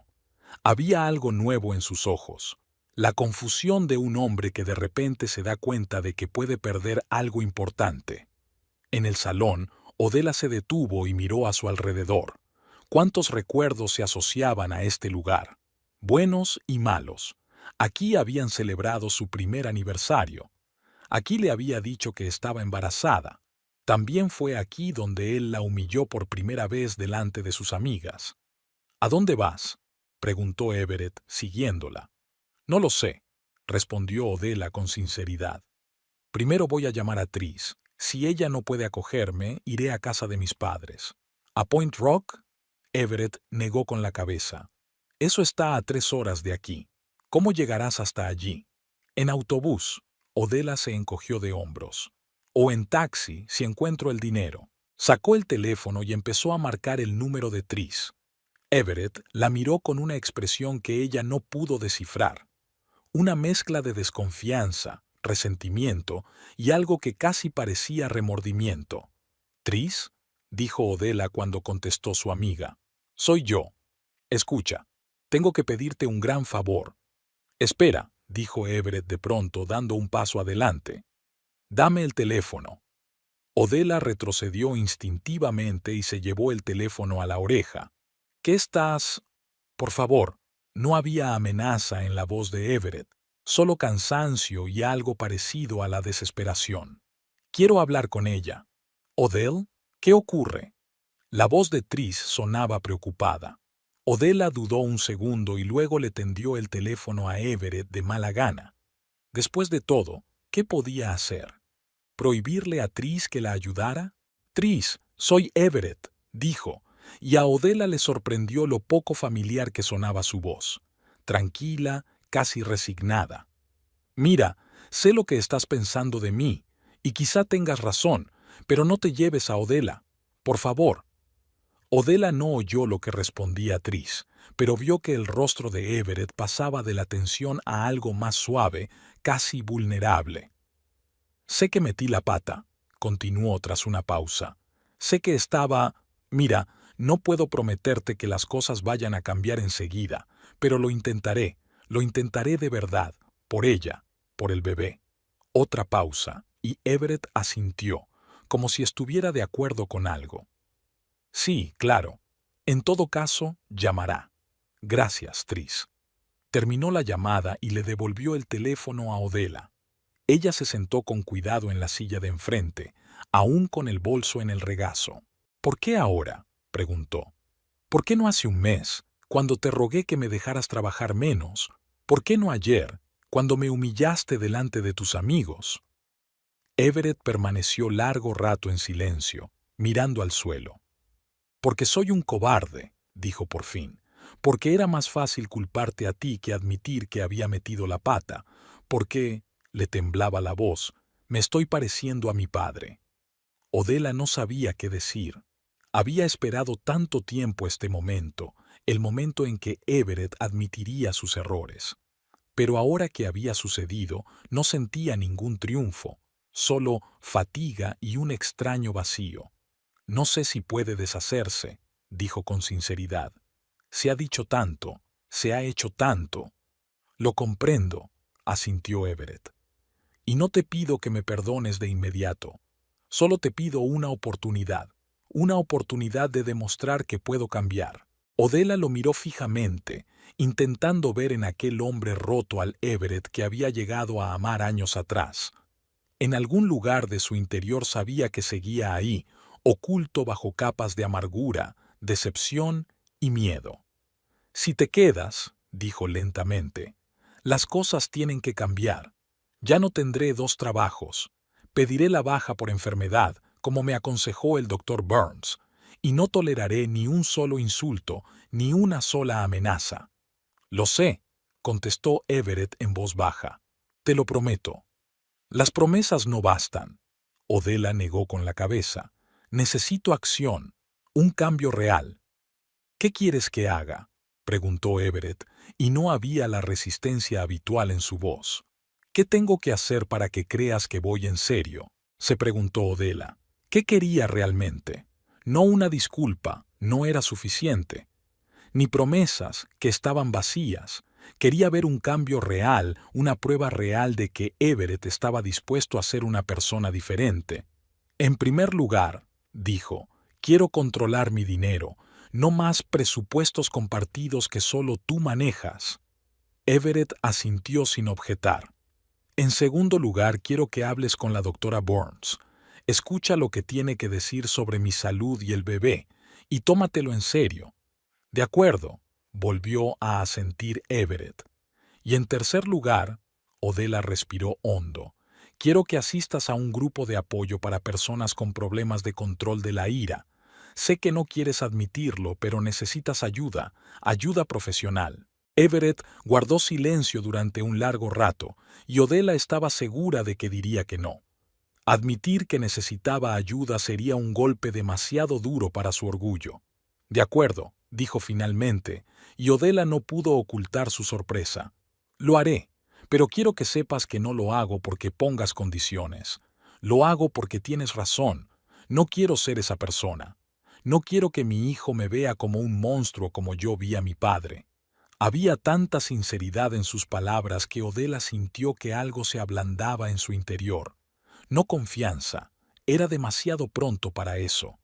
Había algo nuevo en sus ojos. La confusión de un hombre que de repente se da cuenta de que puede perder algo importante. En el salón, Odela se detuvo y miró a su alrededor. ¿Cuántos recuerdos se asociaban a este lugar? Buenos y malos. Aquí habían celebrado su primer aniversario. Aquí le había dicho que estaba embarazada. También fue aquí donde él la humilló por primera vez delante de sus amigas. ¿A dónde vas?, preguntó Everett, siguiéndola. No lo sé, respondió Odela con sinceridad. Primero voy a llamar a Tris. Si ella no puede acogerme, iré a casa de mis padres. ¿A Point Rock? Everett negó con la cabeza. Eso está a 3 horas de aquí. ¿Cómo llegarás hasta allí? En autobús. Odela se encogió de hombros. O en taxi, si encuentro el dinero. Sacó el teléfono y empezó a marcar el número de Tris. Everett la miró con una expresión que ella no pudo descifrar. Una mezcla de desconfianza, resentimiento y algo que casi parecía remordimiento. «¿Tris?», dijo Odela cuando contestó su amiga. «Soy yo. Escucha, tengo que pedirte un gran favor». «Espera», dijo Everett de pronto, dando un paso adelante. «Dame el teléfono». Odela retrocedió instintivamente y se llevó el teléfono a la oreja. «¿Qué estás...?» «Por favor». No había amenaza en la voz de Everett, solo cansancio y algo parecido a la desesperación. «Quiero hablar con ella». «¿Odell? ¿Qué ocurre?» La voz de Tris sonaba preocupada. Odela dudó un segundo y luego le tendió el teléfono a Everett de mala gana. Después de todo, ¿qué podía hacer? ¿Prohibirle a Tris que la ayudara? «Tris, soy Everett», dijo, y a Odela le sorprendió lo poco familiar que sonaba su voz. Tranquila, casi resignada. «Mira, sé lo que estás pensando de mí, y quizá tengas razón, pero no te lleves a Odela. Por favor». Odela no oyó lo que respondía Tris, pero vio que el rostro de Everett pasaba de la tensión a algo más suave, casi vulnerable. «Sé que metí la pata», continuó tras una pausa. «Sé que estaba... Mira, no puedo prometerte que las cosas vayan a cambiar enseguida, pero lo intentaré de verdad, por ella, por el bebé». Otra pausa, y Everett asintió, como si estuviera de acuerdo con algo. «Sí, claro. En todo caso, llamará. Gracias, Tris». Terminó la llamada y le devolvió el teléfono a Odela. Ella se sentó con cuidado en la silla de enfrente, aún con el bolso en el regazo. «¿Por qué ahora?», preguntó. «¿Por qué no hace un mes, cuando te rogué que me dejaras trabajar menos? ¿Por qué no ayer, cuando me humillaste delante de tus amigos?» Everett permaneció largo rato en silencio, mirando al suelo. «Porque soy un cobarde», dijo por fin. «Porque era más fácil culparte a ti que admitir que había metido la pata. Porque...» le temblaba la voz, «me estoy pareciendo a mi padre». Odela no sabía qué decir. Había esperado tanto tiempo este momento, el momento en que Everett admitiría sus errores. Pero ahora que había sucedido, no sentía ningún triunfo, solo fatiga y un extraño vacío. «No sé si puede deshacerse», dijo con sinceridad. «Se ha dicho tanto, se ha hecho tanto». «Lo comprendo», asintió Everett. «Y no te pido que me perdones de inmediato. Solo te pido una oportunidad de demostrar que puedo cambiar». Odela lo miró fijamente, intentando ver en aquel hombre roto al Everett que había llegado a amar años atrás. En algún lugar de su interior sabía que seguía ahí, oculto bajo capas de amargura, decepción y miedo. «Si te quedas», dijo lentamente, «las cosas tienen que cambiar. Ya no tendré 2 trabajos. Pediré la baja por enfermedad, como me aconsejó el doctor Burns, y no toleraré ni un solo insulto, ni una sola amenaza». «Lo sé», contestó Everett en voz baja. «Te lo prometo». «Las promesas no bastan». Odela negó con la cabeza. «Necesito acción, un cambio real». «¿Qué quieres que haga?», preguntó Everett, y no había la resistencia habitual en su voz. «¿Qué tengo que hacer para que creas que voy en serio?», se preguntó Odela. ¿Qué quería realmente? No una disculpa, no era suficiente. Ni promesas, que estaban vacías. Quería ver un cambio real, una prueba real de que Everett estaba dispuesto a ser una persona diferente. «En primer lugar», dijo, «quiero controlar mi dinero, no más presupuestos compartidos que solo tú manejas». Everett asintió sin objetar. «En segundo lugar, quiero que hables con la doctora Burns. Escucha lo que tiene que decir sobre mi salud y el bebé, y tómatelo en serio». «De acuerdo», volvió a asentir Everett. «Y en tercer lugar», Odela respiró hondo, «quiero que asistas a un grupo de apoyo para personas con problemas de control de la ira. Sé que no quieres admitirlo, pero necesitas ayuda, ayuda profesional. Everett guardó silencio durante un largo rato, y Odela estaba segura de que diría que no. Admitir que necesitaba ayuda sería un golpe demasiado duro para su orgullo. De acuerdo, dijo finalmente, y Odela no pudo ocultar su sorpresa. Lo haré, pero quiero que sepas que no lo hago porque pongas condiciones. Lo hago porque tienes razón. No quiero ser esa persona. No quiero que mi hijo me vea como un monstruo como yo vi a mi padre. Había tanta sinceridad en sus palabras que Odela sintió que algo se ablandaba en su interior. No confianza, era demasiado pronto para eso,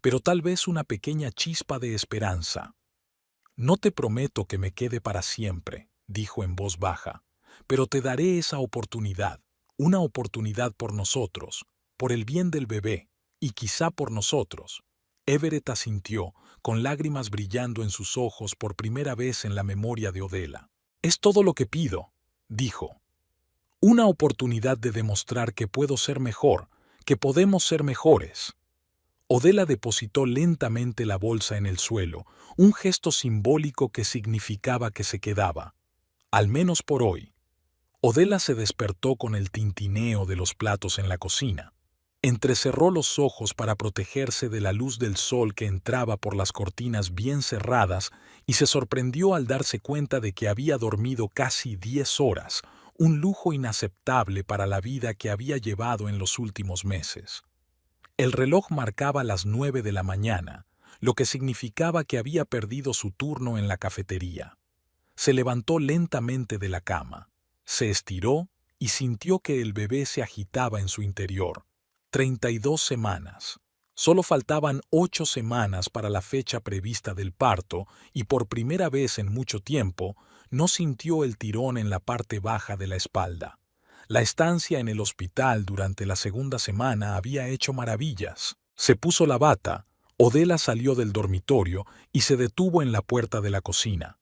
pero tal vez una pequeña chispa de esperanza. No te prometo que me quede para siempre, dijo en voz baja, pero te daré esa oportunidad, una oportunidad por nosotros, por el bien del bebé, y quizá por nosotros. Everett asintió, con lágrimas brillando en sus ojos por primera vez en la memoria de Odela. Es todo lo que pido, dijo. Una oportunidad de demostrar que puedo ser mejor, que podemos ser mejores. Odela depositó lentamente la bolsa en el suelo, un gesto simbólico que significaba que se quedaba. Al menos por hoy. Odela se despertó con el tintineo de los platos en la cocina. Entrecerró los ojos para protegerse de la luz del sol que entraba por las cortinas bien cerradas y se sorprendió al darse cuenta de que había dormido casi 10 horas, un lujo inaceptable para la vida que había llevado en los últimos meses. El reloj marcaba las 9 de la mañana, lo que significaba que había perdido su turno en la cafetería. Se levantó lentamente de la cama, se estiró y sintió que el bebé se agitaba en su interior. 32 semanas. Solo faltaban 8 semanas para la fecha prevista del parto y por primera vez en mucho tiempo no sintió el tirón en la parte baja de la espalda. La estancia en el hospital durante la segunda semana había hecho maravillas. Se puso la bata, Odela salió del dormitorio y se detuvo en la puerta de la cocina.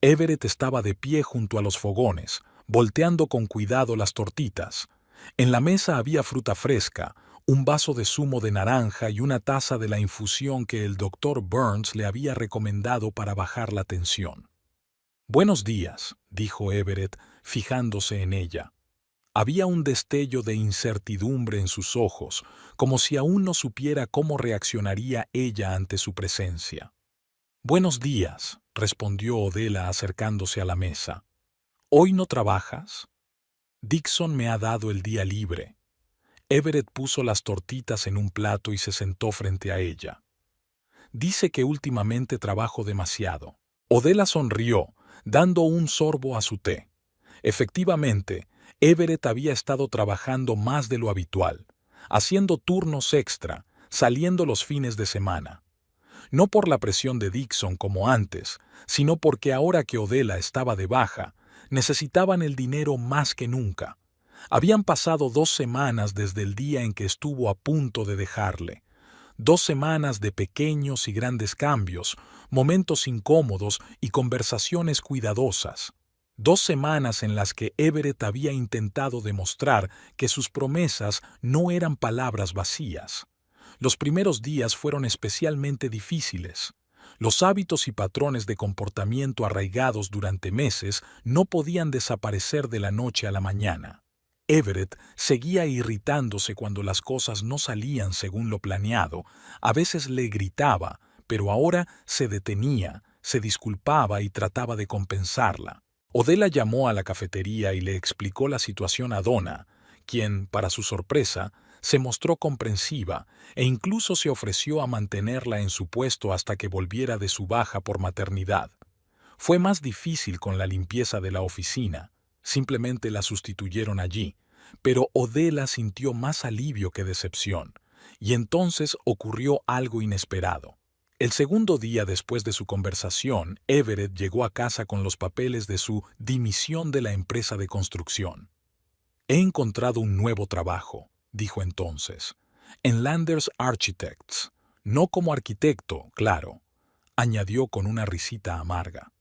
Everett estaba de pie junto a los fogones, volteando con cuidado las tortitas. En la mesa había fruta fresca, un vaso de zumo de naranja y una taza de la infusión que el doctor Burns le había recomendado para bajar la tensión. «Buenos días», dijo Everett, fijándose en ella. Había un destello de incertidumbre en sus ojos, como si aún no supiera cómo reaccionaría ella ante su presencia. «Buenos días», respondió Odela acercándose a la mesa. «¿Hoy no trabajas?» «Dixon me ha dado el día libre». Everett puso las tortitas en un plato y se sentó frente a ella. «Dice que últimamente trabajo demasiado». Odela sonrió, dando un sorbo a su té. Efectivamente, Everett había estado trabajando más de lo habitual, haciendo turnos extra, saliendo los fines de semana. No por la presión de Dixon como antes, sino porque ahora que Odela estaba de baja, necesitaban el dinero más que nunca. Habían pasado 2 semanas desde el día en que estuvo a punto de dejarle. 2 semanas de pequeños y grandes cambios, momentos incómodos y conversaciones cuidadosas. 2 semanas en las que Everett había intentado demostrar que sus promesas no eran palabras vacías. Los primeros días fueron especialmente difíciles. Los hábitos y patrones de comportamiento arraigados durante meses no podían desaparecer de la noche a la mañana. Everett seguía irritándose cuando las cosas no salían según lo planeado. A veces le gritaba, pero ahora se detenía, se disculpaba y trataba de compensarla. Odela llamó a la cafetería y le explicó la situación a Donna, quien, para su sorpresa, se mostró comprensiva e incluso se ofreció a mantenerla en su puesto hasta que volviera de su baja por maternidad. Fue más difícil con la limpieza de la oficina, simplemente la sustituyeron allí, pero Odela sintió más alivio que decepción, y entonces ocurrió algo inesperado. El segundo día después de su conversación, Everett llegó a casa con los papeles de su dimisión de la empresa de construcción. «He encontrado un nuevo trabajo», dijo entonces, «en Landers Architects. No como arquitecto, claro», añadió con una risita amarga.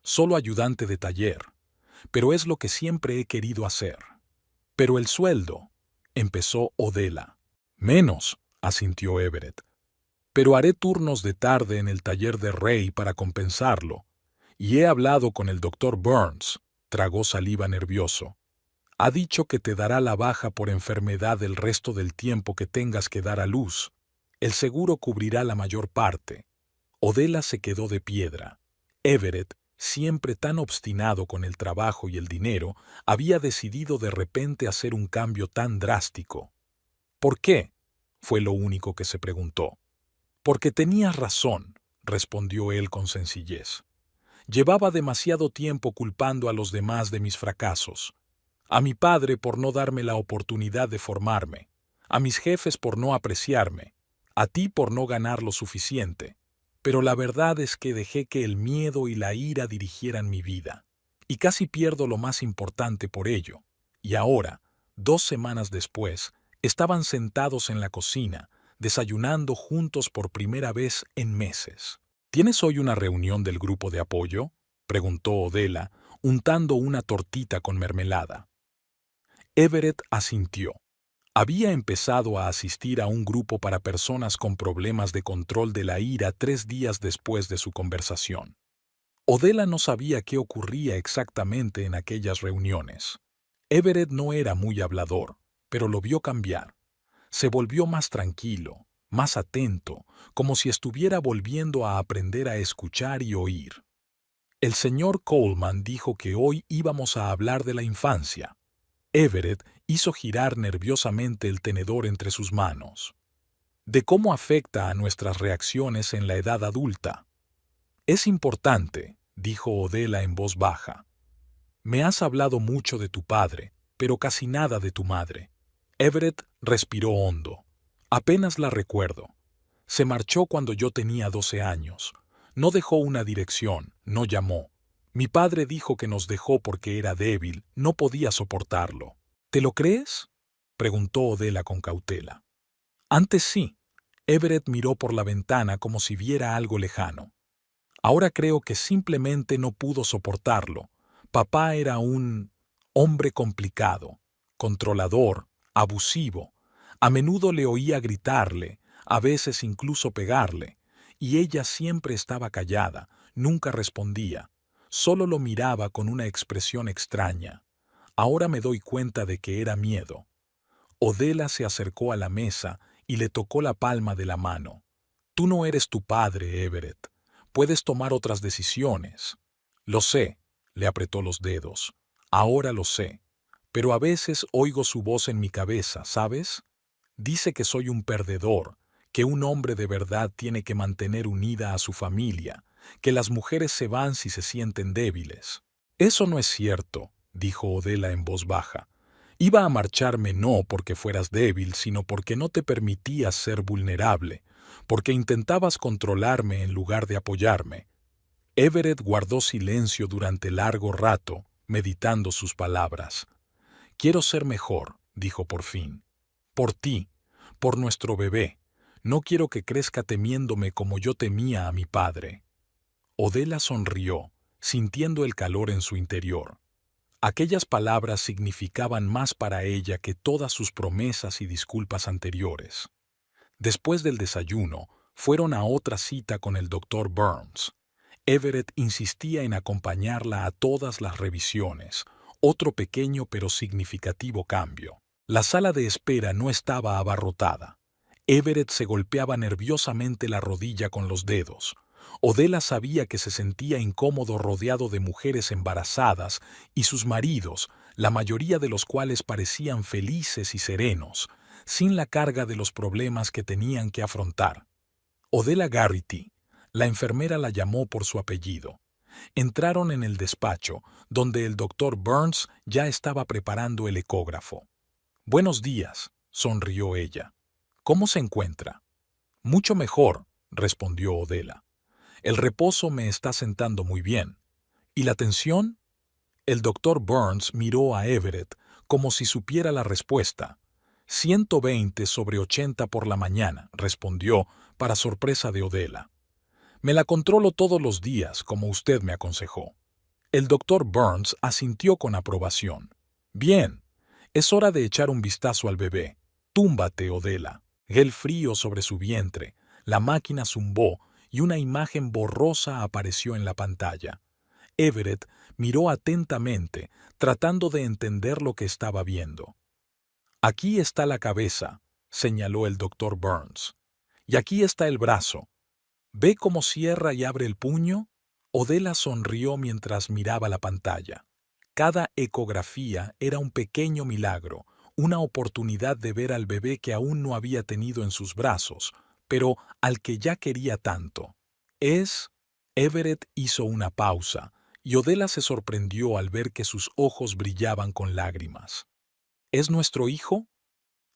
«Solo ayudante de taller, pero es lo que siempre he querido hacer». «Pero el sueldo», empezó Odela. «Menos», asintió Everett. pero haré turnos de tarde en el taller de Ray para compensarlo. Y he hablado con el doctor Burns. Tragó saliva nervioso. Ha dicho que te dará la baja por enfermedad el resto del tiempo que tengas que dar a luz. El seguro cubrirá la mayor parte. Odela se quedó de piedra. Everett, siempre tan obstinado con el trabajo y el dinero, había decidido de repente hacer un cambio tan drástico. ¿Por qué? Fue lo único que se preguntó. Porque tenías razón, respondió él con sencillez. Llevaba demasiado tiempo culpando a los demás de mis fracasos. A mi padre por no darme la oportunidad de formarme, a mis jefes por no apreciarme, a ti por no ganar lo suficiente. Pero la verdad es que dejé que el miedo y la ira dirigieran mi vida, y casi pierdo lo más importante por ello. Y ahora, 2 semanas después, estaban sentados en la cocina, desayunando juntos por primera vez en meses. ¿Tienes hoy una reunión del grupo de apoyo?, preguntó Odela, untando una tortita con mermelada. Everett asintió. Había empezado a asistir a un grupo para personas con problemas de control de la ira 3 días después de su conversación. Odela no sabía qué ocurría exactamente en aquellas reuniones. Everett no era muy hablador, pero lo vio cambiar. Se volvió más tranquilo, más atento, como si estuviera volviendo a aprender a escuchar y oír. El señor Coleman dijo que hoy íbamos a hablar de la infancia. Everett hizo girar nerviosamente el tenedor entre sus manos. De cómo afecta a nuestras reacciones en la edad adulta. Es importante, dijo Odela en voz baja. Me has hablado mucho de tu padre, pero casi nada de tu madre. Everett respiró hondo. Apenas la recuerdo. Se marchó cuando yo tenía 12 años. No dejó una dirección, no llamó. Mi padre dijo que nos dejó porque era débil, no podía soportarlo. ¿Te lo crees?, preguntó Odela con cautela. Antes sí. Everett miró por la ventana como si viera algo lejano. Ahora creo que simplemente no pudo soportarlo. Papá era un hombre complicado, controlador, abusivo. A menudo le oía gritarle, a veces incluso pegarle, y ella siempre estaba callada, nunca respondía. Solo lo miraba con una expresión extraña. Ahora me doy cuenta de que era miedo. Odela se acercó a la mesa y le tocó la palma de la mano. Tú no eres tu padre, Everett. Puedes tomar otras decisiones. Lo sé, le apretó los dedos. Ahora lo sé. Pero a veces oigo su voz en mi cabeza, ¿sabes? Dice que soy un perdedor, que un hombre de verdad tiene que mantener unida a su familia, que las mujeres se van si se sienten débiles. Eso no es cierto, dijo Odela en voz baja. Iba a marcharme no porque fueras débil, sino porque no te permitías ser vulnerable, porque intentabas controlarme en lugar de apoyarme. Everett guardó silencio durante largo rato, meditando sus palabras. Quiero ser mejor, dijo por fin. Por ti, por nuestro bebé. No quiero que crezca temiéndome como yo temía a mi padre. Odela sonrió, sintiendo el calor en su interior. Aquellas palabras significaban más para ella que todas sus promesas y disculpas anteriores. Después del desayuno, fueron a otra cita con el doctor Burns. Everett insistía en acompañarla a todas las revisiones, otro pequeño pero significativo cambio. La sala de espera no estaba abarrotada. Everett se golpeaba nerviosamente la rodilla con los dedos. Odela sabía que se sentía incómodo rodeado de mujeres embarazadas y sus maridos, la mayoría de los cuales parecían felices y serenos, sin la carga de los problemas que tenían que afrontar. Odela Garrity, la enfermera la llamó por su apellido. Entraron en el despacho, donde el doctor Burns ya estaba preparando el ecógrafo. «Buenos días», sonrió ella. «¿Cómo se encuentra?» «Mucho mejor», respondió Odela. «El reposo me está sentando muy bien. ¿Y la tensión?» El doctor Burns miró a Everett como si supiera la respuesta. 120/80 por la mañana, respondió, para sorpresa de Odela. «Me la controlo todos los días, como usted me aconsejó». El doctor Burns asintió con aprobación. «Bien, es hora de echar un vistazo al bebé. Túmbate, Odela». Gel frío sobre su vientre, La máquina zumbó y una imagen borrosa apareció en la pantalla. Everett miró atentamente, tratando de entender lo que estaba viendo. «Aquí está la cabeza», señaló el doctor Burns. «Y aquí está el brazo. ¿Ve cómo cierra y abre el puño?». Odela sonrió mientras miraba la pantalla. Cada ecografía era un pequeño milagro, una oportunidad de ver al bebé que aún no había tenido en sus brazos, pero al que ya quería tanto. Everett hizo una pausa, y Odela se sorprendió al ver que sus ojos brillaban con lágrimas. «¿Es nuestro hijo?»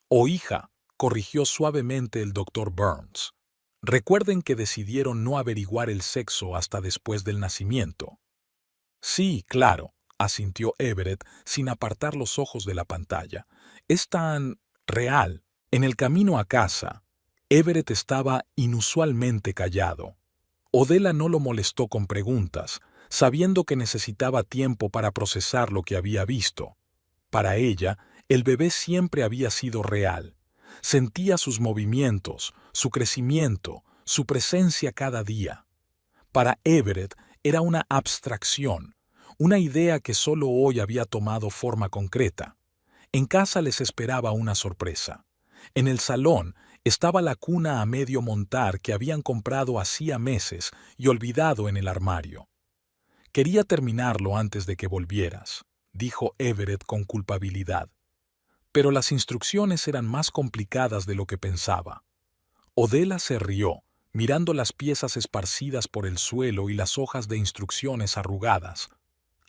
«O hija», corrigió suavemente el doctor Burns. «Recuerden que decidieron no averiguar el sexo hasta después del nacimiento». «Sí, claro», asintió Everett sin apartar los ojos de la pantalla. «Es tan real». En el camino a casa, Everett estaba inusualmente callado. Odela no lo molestó con preguntas, sabiendo que necesitaba tiempo para procesar lo que había visto. Para ella, el bebé siempre había sido real. Sentía sus movimientos, su crecimiento, su presencia cada día. Para Everett era una abstracción, una idea que solo hoy había tomado forma concreta. En casa les esperaba una sorpresa. En el salón estaba la cuna a medio montar que habían comprado hacía meses y olvidado en el armario. «Quería terminarlo antes de que volvieras», dijo Everett con culpabilidad. Pero las instrucciones eran más complicadas de lo que pensaba. Odela se rió, mirando las piezas esparcidas por el suelo y las hojas de instrucciones arrugadas.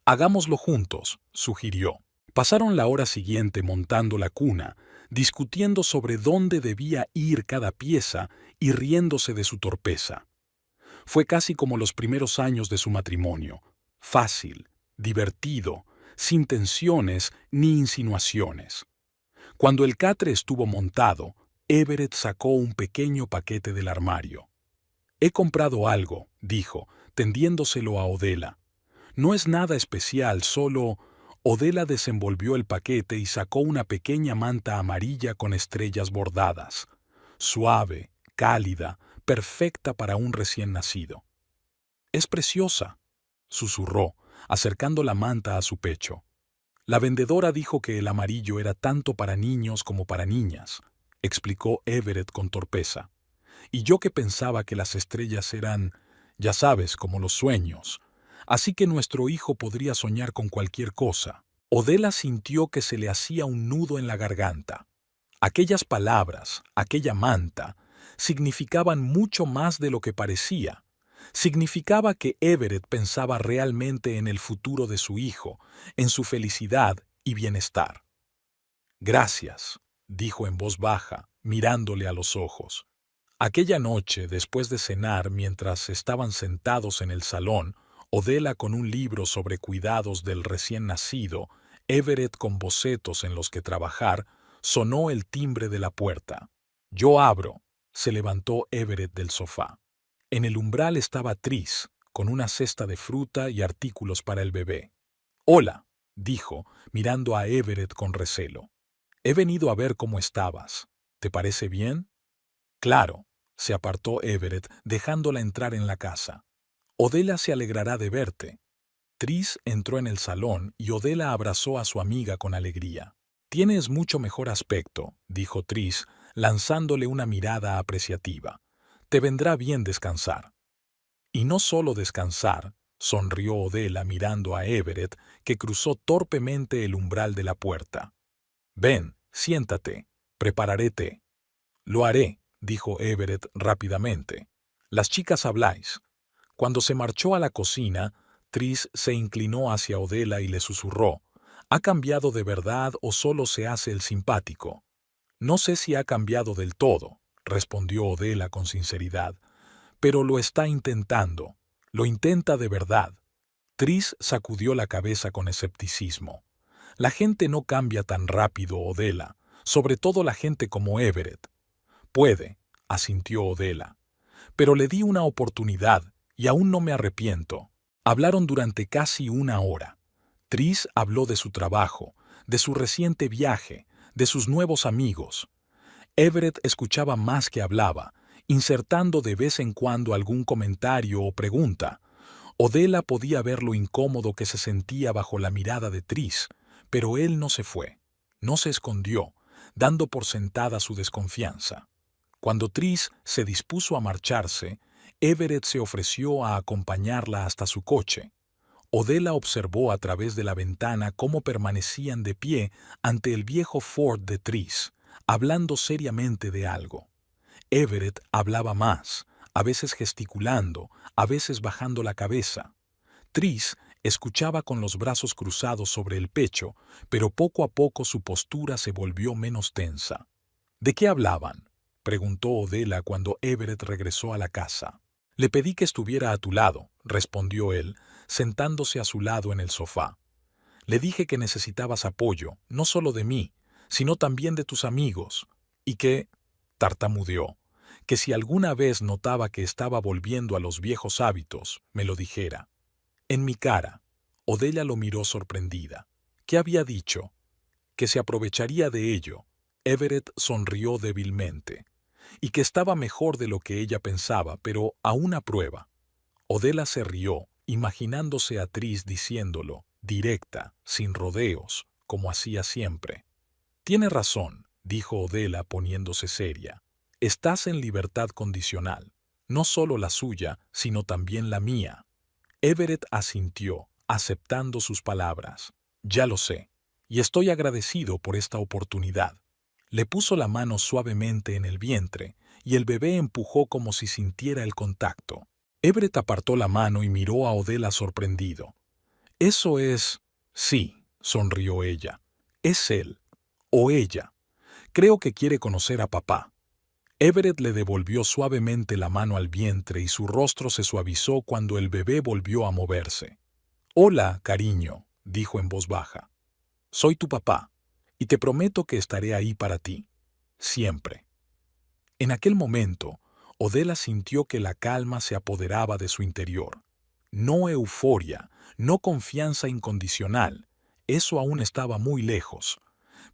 «Hagámoslo juntos», sugirió. Pasaron la hora siguiente montando la cuna, discutiendo sobre dónde debía ir cada pieza y riéndose de su torpeza. Fue casi como los primeros años de su matrimonio, fácil, divertido, sin tensiones ni insinuaciones. Cuando el catre estuvo montado, Everett sacó un pequeño paquete del armario. «He comprado algo», dijo, tendiéndoselo a Odela. «No es nada especial, solo...». Odela desenvolvió el paquete y sacó una pequeña manta amarilla con estrellas bordadas. Suave, cálida, perfecta para un recién nacido. «Es preciosa», susurró, acercando la manta a su pecho. «La vendedora dijo que el amarillo era tanto para niños como para niñas», explicó Everett con torpeza. «Y yo que pensaba que las estrellas eran, ya sabes, como los sueños. Así que nuestro hijo podría soñar con cualquier cosa». Odela sintió que se le hacía un nudo en la garganta. Aquellas palabras, aquella manta, significaban mucho más de lo que parecía. Significaba que Everett pensaba realmente en el futuro de su hijo, en su felicidad y bienestar. «Gracias», dijo en voz baja, mirándole a los ojos. Aquella noche, después de cenar, mientras estaban sentados en el salón, Odela con un libro sobre cuidados del recién nacido, Everett con bocetos en los que trabajar, sonó el timbre de la puerta. «Yo abro», se levantó Everett del sofá. En el umbral estaba Tris, con una cesta de fruta y artículos para el bebé. «Hola», dijo, mirando a Everett con recelo. «He venido a ver cómo estabas. ¿Te parece bien?» «Claro», se apartó Everett, dejándola entrar en la casa. «Odela se alegrará de verte». Tris entró en el salón y Odela abrazó a su amiga con alegría. «Tienes mucho mejor aspecto», dijo Tris, lanzándole una mirada apreciativa. «Te vendrá bien descansar». «Y no solo descansar», sonrió Odela mirando a Everett, que cruzó torpemente el umbral de la puerta. «Ven, siéntate, prepararé té». «Lo haré», dijo Everett rápidamente. «Las chicas habláis». Cuando se marchó a la cocina, Tris se inclinó hacia Odela y le susurró: «¿Ha cambiado de verdad o solo se hace el simpático?» «No sé si ha cambiado del todo», respondió Odela con sinceridad, «pero lo está intentando. Lo intenta de verdad». Tris sacudió la cabeza con escepticismo. «La gente no cambia tan rápido, Odela, sobre todo la gente como Everett». «Puede», asintió Odela, «pero le di una oportunidad y aún no me arrepiento». Hablaron durante casi una hora. Tris habló de su trabajo, de su reciente viaje, de sus nuevos amigos. Everett escuchaba más que hablaba, insertando de vez en cuando algún comentario o pregunta. Odela podía ver lo incómodo que se sentía bajo la mirada de Tris, pero él no se fue, no se escondió, dando por sentada su desconfianza. Cuando Tris se dispuso a marcharse, Everett se ofreció a acompañarla hasta su coche. Odela observó a través de la ventana cómo permanecían de pie ante el viejo Ford de Tris, hablando seriamente de algo. Everett hablaba más, a veces gesticulando, a veces bajando la cabeza. Tris escuchaba con los brazos cruzados sobre el pecho, pero poco a poco su postura se volvió menos tensa. ¿De qué hablaban?, preguntó Odela cuando Everett regresó a la casa. Le pedí que estuviera a tu lado, respondió él, sentándose a su lado en el sofá. Le dije que necesitabas apoyo, no solo de mí, sino también de tus amigos, y que, tartamudeó, que si alguna vez notaba que estaba volviendo a los viejos hábitos, me lo dijera. En mi cara, Odela lo miró sorprendida. ¿Qué había dicho? Que se aprovecharía de ello. Everett sonrió débilmente. Y que estaba mejor de lo que ella pensaba, pero a una prueba. Odela se rió, imaginándose a Tris diciéndolo, directa, sin rodeos, como hacía siempre. Tiene razón, dijo Odela poniéndose seria. Estás en libertad condicional, no solo la suya, sino también la mía. Everett asintió, aceptando sus palabras. Ya lo sé, y estoy agradecido por esta oportunidad. Le puso la mano suavemente en el vientre, y el bebé empujó como si sintiera el contacto. Everett apartó la mano y miró a Odela sorprendido. Eso es... Sí, sonrió ella. Es él, o ella. Creo que quiere conocer a papá. Everett le devolvió suavemente la mano al vientre y su rostro se suavizó cuando el bebé volvió a moverse. Hola, cariño, dijo en voz baja. Soy tu papá, y te prometo que estaré ahí para ti. Siempre. En aquel momento, Odela sintió que la calma se apoderaba de su interior. No euforia, no confianza incondicional, eso aún estaba muy lejos,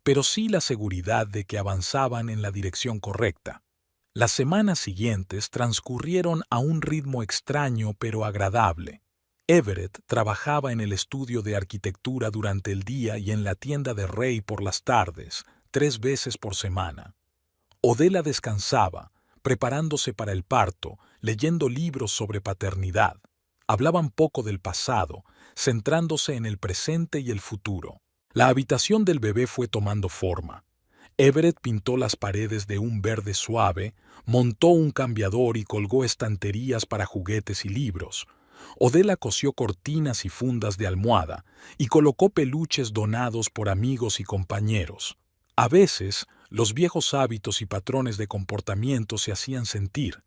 pero sí la seguridad de que avanzaban en la dirección correcta. Las semanas siguientes transcurrieron a un ritmo extraño pero agradable. Everett trabajaba en el estudio de arquitectura durante el día y en la tienda de Ray por las tardes, 3 veces por semana. Odela descansaba, preparándose para el parto, leyendo libros sobre paternidad. Hablaban poco del pasado, centrándose en el presente y el futuro. La habitación del bebé fue tomando forma. Everett pintó las paredes de un verde suave, montó un cambiador y colgó estanterías para juguetes y libros. Odela cosió cortinas y fundas de almohada y colocó peluches donados por amigos y compañeros. A veces, los viejos hábitos y patrones de comportamiento se hacían sentir.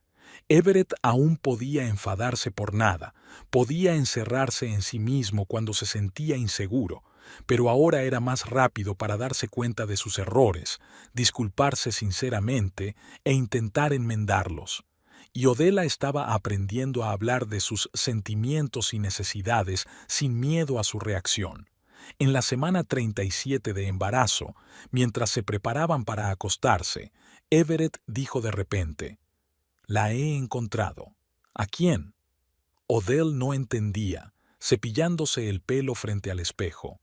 Everett aún podía enfadarse por nada, podía encerrarse en sí mismo cuando se sentía inseguro, pero ahora era más rápido para darse cuenta de sus errores, disculparse sinceramente e intentar enmendarlos. Y Odela estaba aprendiendo a hablar de sus sentimientos y necesidades sin miedo a su reacción. En la semana 37 de embarazo, mientras se preparaban para acostarse, Everett dijo de repente, «La he encontrado». ¿A quién? Odell no entendía, cepillándose el pelo frente al espejo.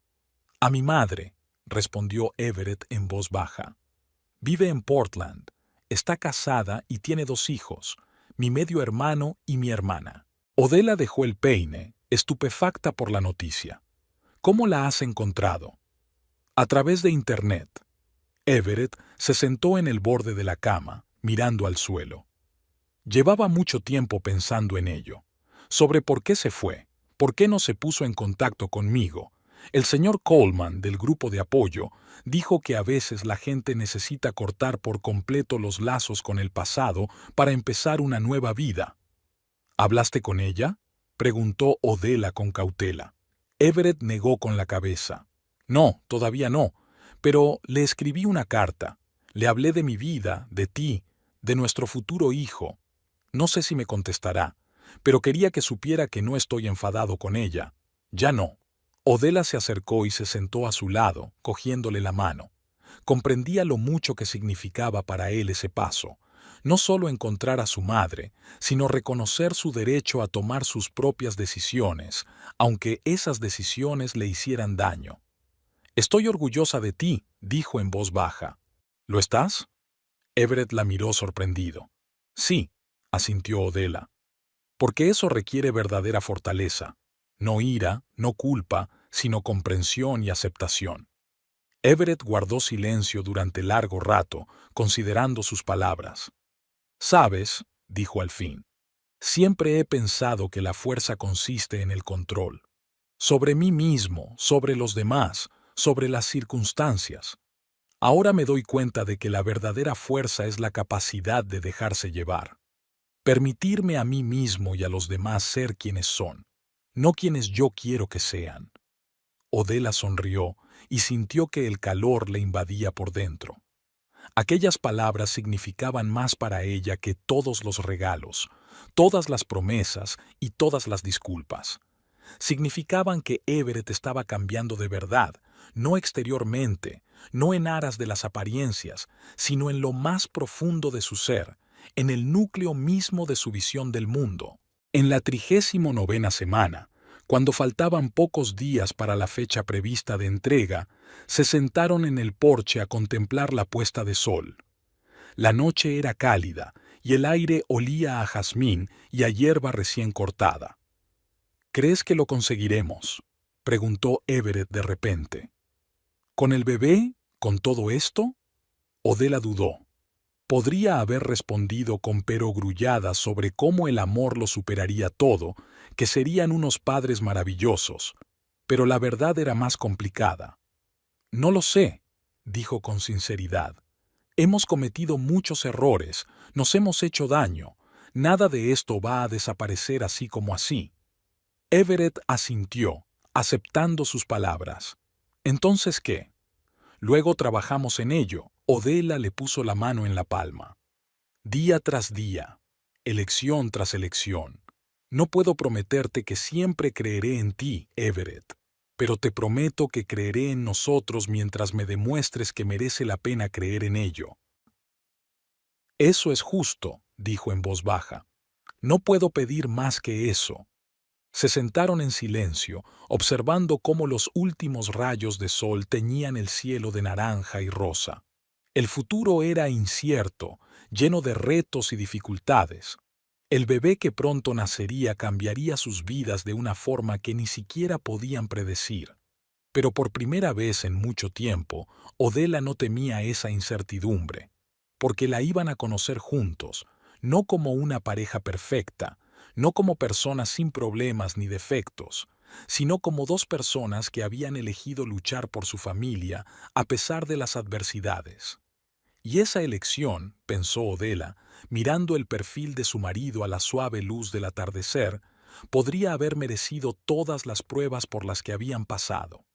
«A mi madre», respondió Everett en voz baja. «Vive en Portland, está casada y tiene 2 hijos, mi medio hermano y mi hermana». Odela dejó el peine, estupefacta por la noticia. «¿Cómo la has encontrado?» «A través de Internet». Everett se sentó en el borde de la cama, mirando al suelo. Llevaba mucho tiempo pensando en ello, sobre por qué se fue, por qué no se puso en contacto conmigo. El señor Coleman, del grupo de apoyo, dijo que a veces la gente necesita cortar por completo los lazos con el pasado para empezar una nueva vida. ¿Hablaste con ella?, preguntó Odela con cautela. Everett negó con la cabeza. «No, todavía no, pero le escribí una carta. Le hablé de mi vida, de ti, de nuestro futuro hijo. No sé si me contestará, pero quería que supiera que no estoy enfadado con ella. Ya no». Odela se acercó y se sentó a su lado, cogiéndole la mano. Comprendía lo mucho que significaba para él ese paso, no solo encontrar a su madre, sino reconocer su derecho a tomar sus propias decisiones, aunque esas decisiones le hicieran daño. «Estoy orgullosa de ti», dijo en voz baja. «¿Lo estás?» Everett la miró sorprendido. «Sí», asintió Odella, «porque eso requiere verdadera fortaleza. No ira, no culpa, sino comprensión y aceptación». Everett guardó silencio durante largo rato, considerando sus palabras. «Sabes», dijo al fin, «siempre he pensado que la fuerza consiste en el control. Sobre mí mismo, sobre los demás, sobre las circunstancias. Ahora me doy cuenta de que la verdadera fuerza es la capacidad de dejarse llevar. Permitirme a mí mismo y a los demás ser quienes son, no quienes yo quiero que sean». Odella sonrió y sintió que el calor le invadía por dentro. Aquellas palabras significaban más para ella que todos los regalos, todas las promesas y todas las disculpas. Significaban que Everett estaba cambiando de verdad, no exteriormente, no en aras de las apariencias, sino en lo más profundo de su ser, en el núcleo mismo de su visión del mundo. En la 39ª semana, cuando faltaban pocos días para la fecha prevista de entrega, se sentaron en el porche a contemplar la puesta de sol. La noche era cálida y el aire olía a jazmín y a hierba recién cortada. «¿Crees que lo conseguiremos?», preguntó Everett de repente. «¿Con el bebé? ¿Con todo esto?». Odella dudó. Podría haber respondido con perogrulladas sobre cómo el amor lo superaría todo, que serían unos padres maravillosos, pero la verdad era más complicada. «No lo sé», dijo con sinceridad. «Hemos cometido muchos errores, nos hemos hecho daño. Nada de esto va a desaparecer así como así». Everett asintió, aceptando sus palabras. «¿Entonces qué?». «Luego trabajamos en ello». Odella le puso la mano en la palma. «Día tras día, elección tras elección. No puedo prometerte que siempre creeré en ti, Everett, pero te prometo que creeré en nosotros mientras me demuestres que merece la pena creer en ello». «Eso es justo», dijo en voz baja. «No puedo pedir más que eso». Se sentaron en silencio, observando cómo los últimos rayos de sol teñían el cielo de naranja y rosa. El futuro era incierto, lleno de retos y dificultades. El bebé que pronto nacería cambiaría sus vidas de una forma que ni siquiera podían predecir. Pero por primera vez en mucho tiempo, Odella no temía esa incertidumbre, porque la iban a conocer juntos, no como una pareja perfecta, no como personas sin problemas ni defectos, sino como dos personas que habían elegido luchar por su familia a pesar de las adversidades. Y esa elección, pensó Odella, mirando el perfil de su marido a la suave luz del atardecer, podría haber merecido todas las pruebas por las que habían pasado.